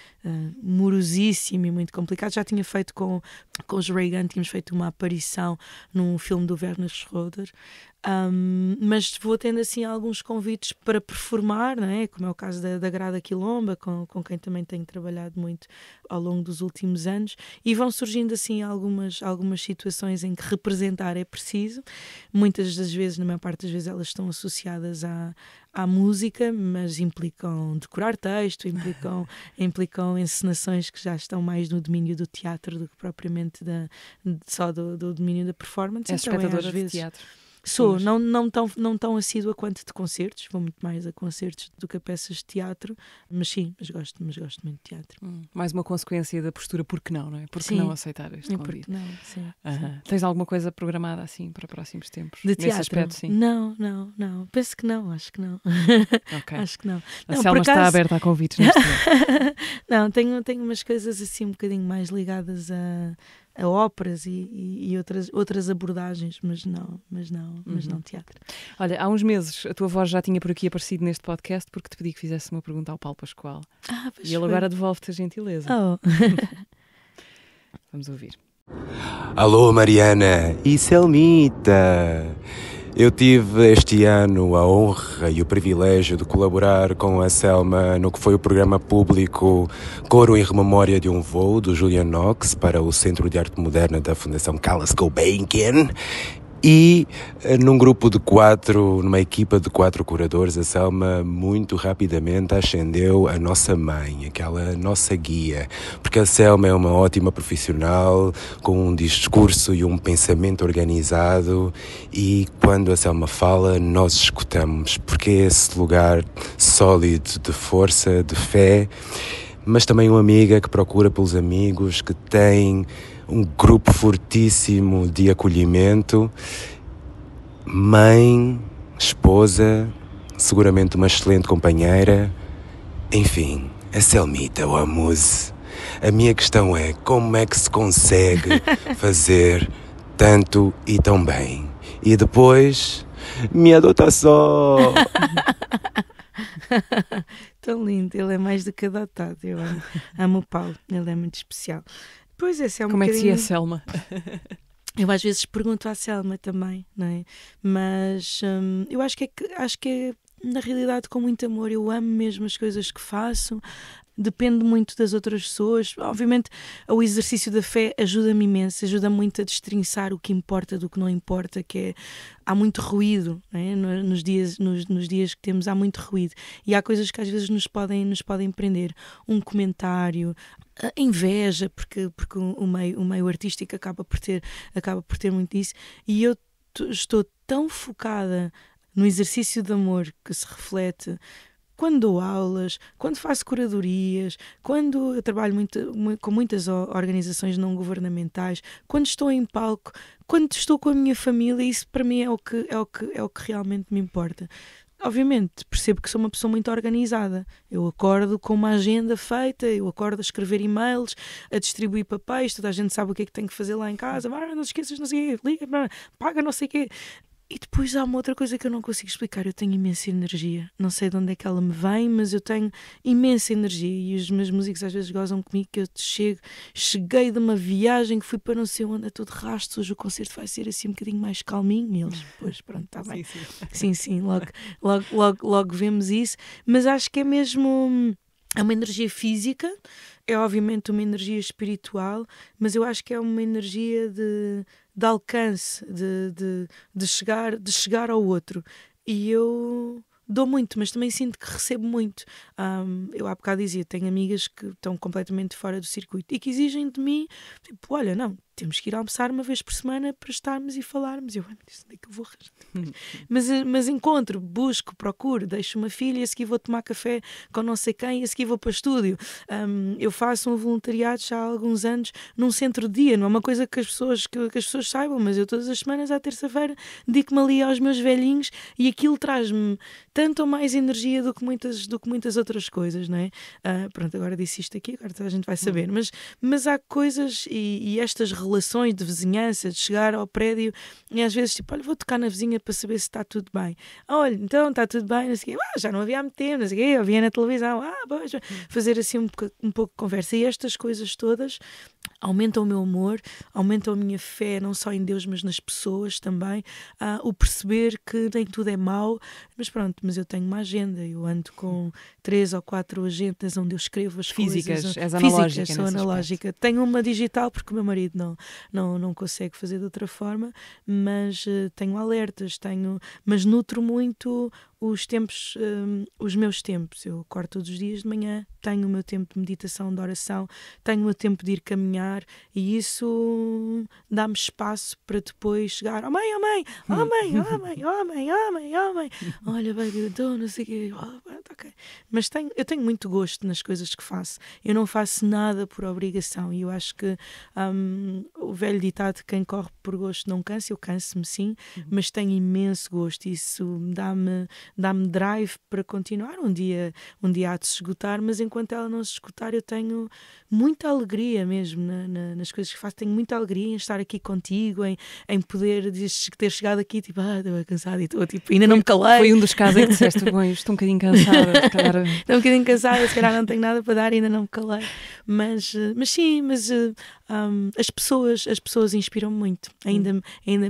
morosíssimo e muito complicado. Já tinha feito com os Reagan, tínhamos feito uma aparição num filme do Werner Schroeder, mas vou tendo assim alguns convites para performar, não é? Como é o caso da Grada Quilomba, com quem também tenho trabalhado muito ao longo dos últimos anos, e vão surgindo assim algumas situações em que representar é preciso. Muitas das vezes, na maior parte das vezes, elas estão associadas à música, mas implicam decorar texto, implicam encenações que já estão mais no domínio do teatro do que propriamente só do domínio da performance. É espectadora de teatro. Sou, não tão assídua quanto de concertos, vou muito mais a concertos do que a peças de teatro, mas sim, mas gosto muito de teatro. Mais uma consequência da postura, porque não é? Porque não aceitar este convite? Porque não, sim. Tens alguma coisa programada assim para próximos tempos? De teatro? Nesse aspecto, sim. Não. Penso que não, acho que não. Okay. Acho que não. A Selma está aberta a convites neste momento. Não, tenho umas coisas assim um bocadinho mais ligadas a óperas e outras abordagens, mas não teatro. Olha, há uns meses a tua voz já tinha por aqui aparecido neste podcast, porque te pedi que fizesse uma pergunta ao Paulo Pascoal. E ele agora devolve-te a gentileza. Vamos ouvir. Alô, Mariana e Selmita. Eu tive este ano a honra e o privilégio de colaborar com a Selma no que foi o programa público Coro em Memória de um Voo, do Julian Knox, para o Centro de Arte Moderna da Fundação Carlos Gulbenkian. E numa equipa de 4 curadores, a Selma muito rapidamente ascendeu a nossa mãe, aquela nossa guia, porque a Selma é uma ótima profissional, com um discurso e um pensamento organizado, e quando a Selma fala, nós escutamos, porque é esse lugar sólido de força, de fé, mas também uma amiga que procura pelos amigos, que tem um grupo fortíssimo de acolhimento, mãe, esposa, seguramente uma excelente companheira, enfim, a Selmita Wamuse. A minha questão é, como é que se consegue fazer tanto e tão bem? E depois, me adota só! Tão lindo, ele é mais do que adotado, eu amo o Paulo, ele é muito especial. Pois é, Como é que se é a Selma? Eu às vezes pergunto à Selma também, não é? Mas eu acho que é na realidade com muito amor. Eu amo mesmo as coisas que faço. Depende muito das outras pessoas. Obviamente, o exercício da fé ajuda-me imenso, ajuda muito a destrinçar o que importa do que não importa, há muito ruído, né? nos dias que temos, há muito ruído. E há coisas que às vezes nos podem prender. Um comentário, a inveja, porque o meio artístico acaba por ter muito disso. E eu estou tão focada no exercício de amor que se reflete quando dou aulas, quando faço curadorias, quando eu trabalho com muitas organizações não governamentais, quando estou em palco, quando estou com a minha família, isso para mim é o que realmente me importa. Obviamente, percebo que sou uma pessoa muito organizada. Eu acordo com uma agenda feita, eu acordo a escrever e-mails, a distribuir papéis, toda a gente sabe o que é que tem que fazer lá em casa. Não esqueças, não sei o quê, liga, paga, não sei o quê. E depois há uma outra coisa que eu não consigo explicar. Eu tenho imensa energia. Não sei de onde é que ela me vem, mas eu tenho imensa energia. E os meus músicos às vezes gozam comigo que eu cheguei de uma viagem que fui para não sei onde, é todo rastro. Hoje o concerto vai ser assim um bocadinho mais calminho. E eles, pois pronto, está bem. Sim, logo vemos isso. Mas acho que é mesmo... É uma energia física, é obviamente uma energia espiritual, mas eu acho que é uma energia de alcance, de chegar ao outro. E eu dou muito, mas também sinto que recebo muito. Eu há bocado dizia, tenho amigas que estão completamente fora do circuito e que exigem de mim, tipo, olha, não, temos que ir almoçar uma vez por semana para estarmos e falarmos. Eu, onde é que eu vou arranjar? Mas encontro, busco, procuro, deixo uma filha, e a seguir vou tomar café com não sei quem, e a seguir vou para o estúdio. Eu faço um voluntariado já há alguns anos num centro de dia, não é uma coisa que as pessoas saibam, mas eu todas as semanas, à terça-feira, dedico-me ali aos meus velhinhos e aquilo traz-me tanto ou mais energia do que muitas outras coisas, não é? Pronto, agora disse isto aqui, agora toda a gente vai saber, mas há coisas e estas relações de vizinhança, de chegar ao prédio e às vezes tipo, olha, vou tocar na vizinha para saber se está tudo bem. Olha, então está tudo bem, não sei o quê. Já não havia há muito tempo, não sei o quê, eu via na televisão, pois, fazer assim um pouco de conversa. E estas coisas todas aumentam o meu amor, aumentam a minha fé, não só em Deus, mas nas pessoas também. O perceber que nem tudo é mau, mas pronto, mas eu tenho uma agenda, eu ando com 3 ou 4 agendas onde eu escrevo as físicas, coisas. És analógica. Físicas, sou analógica. Tenho uma digital porque o meu marido não consegue fazer de outra forma, mas tenho alertas, mas nutro muito os meus tempos. Eu acordo todos os dias de manhã, tenho o meu tempo de meditação, de oração, tenho o meu tempo de ir caminhar e isso dá-me espaço para depois chegar, oh mãe, olha, baby, eu dou, não sei o quê, okay. Mas eu tenho muito gosto nas coisas que faço. Eu não faço nada por obrigação e eu acho que o velho ditado, quem corre por gosto não cansa, eu canso-me sim, mas tenho imenso gosto e isso dá-me drive para continuar. Um dia há de se esgotar, mas enquanto ela não se esgotar eu tenho muita alegria mesmo nas coisas que faço, tenho muita alegria em estar aqui contigo, em poder ter chegado aqui tipo, estou cansada e estou tipo, ainda não me calei. Foi um dos casos em que disseste, bom, estou um bocadinho cansada, estou um bocadinho cansada, se calhar não tenho nada para dar, ainda não me calei, mas sim, as pessoas inspiram muito, ainda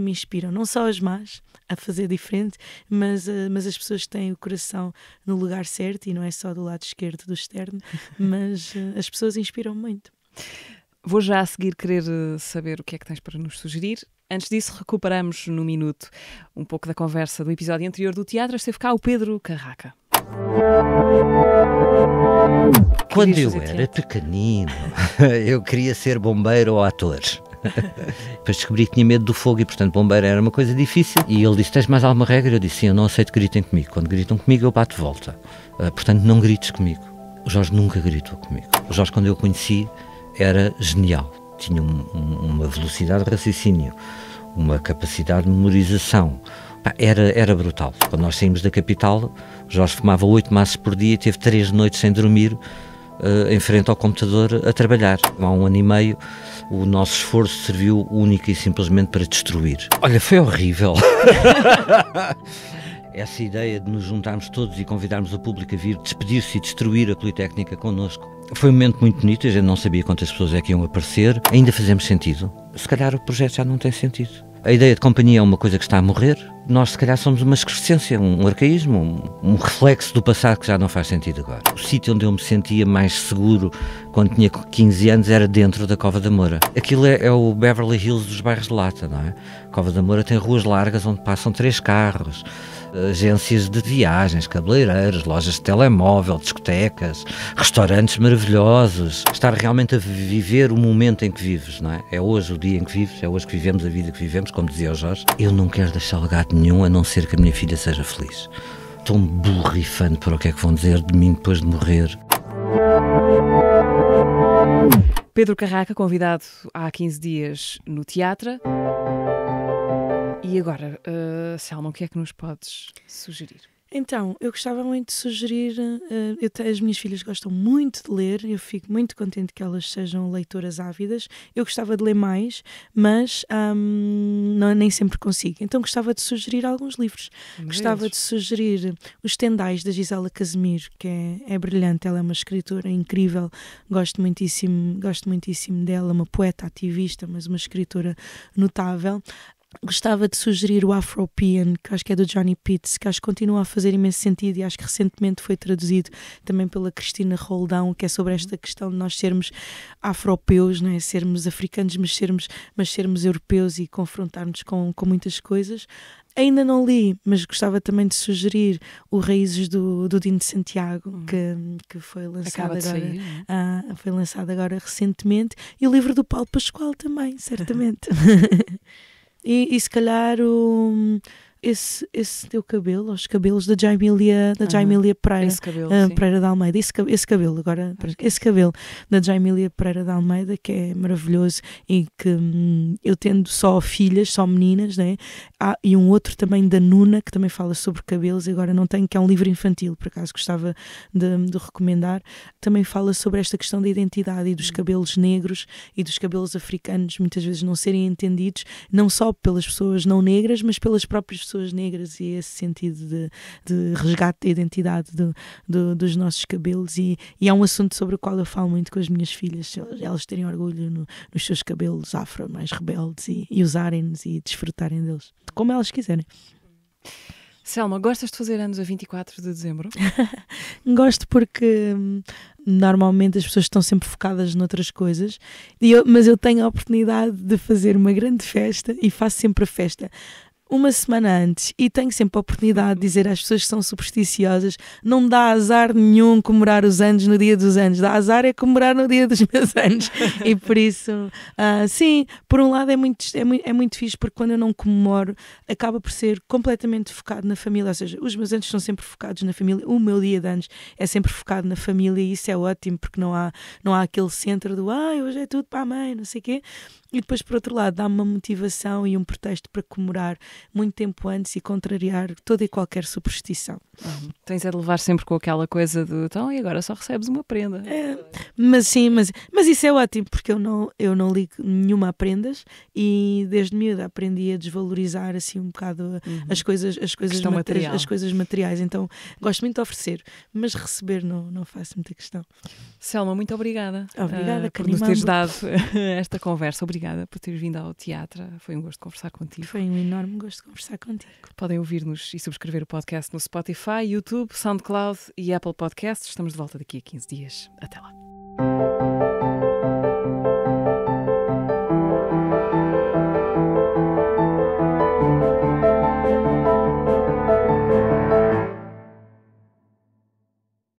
me inspiram, não só as más a fazer diferente, mas as pessoas que têm o coração no lugar certo, e não é só do lado esquerdo do externo, mas as pessoas inspiram muito. Vou já a seguir querer saber o que é que tens para nos sugerir. Antes disso, recuperamos no minuto um pouco da conversa do episódio anterior do teatro. Esteve cá o Pedro Carraca. Quando eu era pequenino, eu queria ser bombeiro ou ator. Depois descobri que tinha medo do fogo e, portanto, bombeiro era uma coisa difícil. E ele disse: tens mais alguma regra? Eu disse: sim, eu não aceito que gritem comigo. Quando gritam comigo, eu bato de volta. Portanto, não grites comigo. O Jorge nunca gritou comigo. O Jorge, quando eu o conheci, era genial. Tinha uma velocidade de raciocínio, uma capacidade de memorização. Era brutal. Quando nós saímos da capital, o Jorge fumava 8 maços por dia e teve 3 noites sem dormir em frente ao computador a trabalhar. Há 1 ano e meio, o nosso esforço serviu única e simplesmente para destruir. Olha, foi horrível. Essa ideia de nos juntarmos todos e convidarmos o público a vir despedir-se e destruir a Politécnica connosco. Foi um momento muito bonito, a gente não sabia quantas pessoas é que iam aparecer. Ainda fazemos sentido. Se calhar o projeto já não tem sentido. A ideia de companhia é uma coisa que está a morrer. Nós, se calhar, somos uma excrescência, um arcaísmo, um reflexo do passado que já não faz sentido agora. O sítio onde eu me sentia mais seguro quando tinha 15 anos era dentro da Cova da Moura. Aquilo é o Beverly Hills dos bairros de lata, não é? A Cova da Moura tem ruas largas onde passam 3 carros, agências de viagens, cabeleireiros, lojas de telemóvel, discotecas, restaurantes maravilhosos. Estar realmente a viver o momento em que vives, não é? É hoje o dia em que vives, é hoje que vivemos a vida que vivemos, como dizia o Jorge. Eu não quero deixar legado nenhum, a não ser que a minha filha seja feliz. Estou-me borrifando para o que é que vão dizer de mim depois de morrer. Pedro Carraca, convidado há 15 dias no teatro. E agora, Selma, o que é que nos podes sugerir? Então, eu gostava muito de sugerir, as minhas filhas gostam muito de ler, eu fico muito contente que elas sejam leitoras ávidas. Eu gostava de ler mais, mas nem sempre consigo. Então gostava de sugerir alguns livros. Gostava de sugerir Os Tendais, da Gisela Casimiro, que é brilhante, ela é uma escritora incrível, gosto muitíssimo dela, uma poeta ativista, mas uma escritora notável. Gostava de sugerir o Afropean, que acho que é do Johnny Pitts, que acho que continua a fazer imenso sentido e acho que recentemente foi traduzido também pela Cristina Roldão, que é sobre esta questão de nós sermos afropeus, não é? Sermos africanos, mas sermos europeus e confrontarmos com muitas coisas. Ainda não li, mas gostava também de sugerir o Raízes do Dino de Santiago, que foi lançado agora, foi lançado agora recentemente, e o livro do Paulo Pascoal também, certamente. E se calhar esse teu cabelo, os cabelos da Jaimília Pereira, Pereira de Almeida, esse cabelo da Jaimília Pereira de Almeida, que é maravilhoso e que eu tendo só filhas, só meninas, né? E um outro também da Nuna, que também fala sobre cabelos, agora não tenho, que é um livro infantil, por acaso gostava de recomendar, também fala sobre esta questão da identidade e dos cabelos negros e dos cabelos africanos muitas vezes não serem entendidos, não só pelas pessoas não negras, mas pelas próprias pessoas negras, e esse sentido de resgate da identidade dos nossos cabelos, e é um assunto sobre o qual eu falo muito com as minhas filhas, elas terem orgulho nos seus cabelos afro mais rebeldes e usarem-nos e desfrutarem deles, como elas quiserem. Selma, gostas de fazer anos a 24 de dezembro? Gosto porque normalmente as pessoas estão sempre focadas noutras coisas, mas eu tenho a oportunidade de fazer uma grande festa e faço sempre a festa uma semana antes, e tenho sempre a oportunidade de dizer às pessoas que são supersticiosas: não dá azar nenhum comemorar os anos no dia dos anos, dá azar é comemorar no dia dos meus anos. E por isso, sim, por um lado é muito fixe, porque quando eu não comemoro acaba por ser completamente focado na família, ou seja, os meus anos são sempre focados na família, o meu dia de anos é sempre focado na família, e isso é ótimo, porque não há aquele centro do hoje é tudo para a mãe, não sei o quê. E depois, por outro lado, dá-me uma motivação e um pretexto para comemorar muito tempo antes e contrariar toda e qualquer superstição. Tens é de levar sempre com aquela coisa de então, e agora só recebes uma prenda. Mas isso é ótimo, porque eu não ligo nenhuma a prendas e desde miúda aprendi a desvalorizar assim um bocado as coisas materiais. Então gosto muito de oferecer, mas receber não faço muita questão. Selma, muito obrigada. Obrigada, por nos teres dado esta conversa. Obrigada por teres vindo ao teatro. Foi um gosto conversar contigo. Foi um enorme gosto de conversar contigo. Podem ouvir-nos e subscrever o podcast no Spotify, YouTube, SoundCloud e Apple Podcasts. Estamos de volta daqui a 15 dias. Até lá.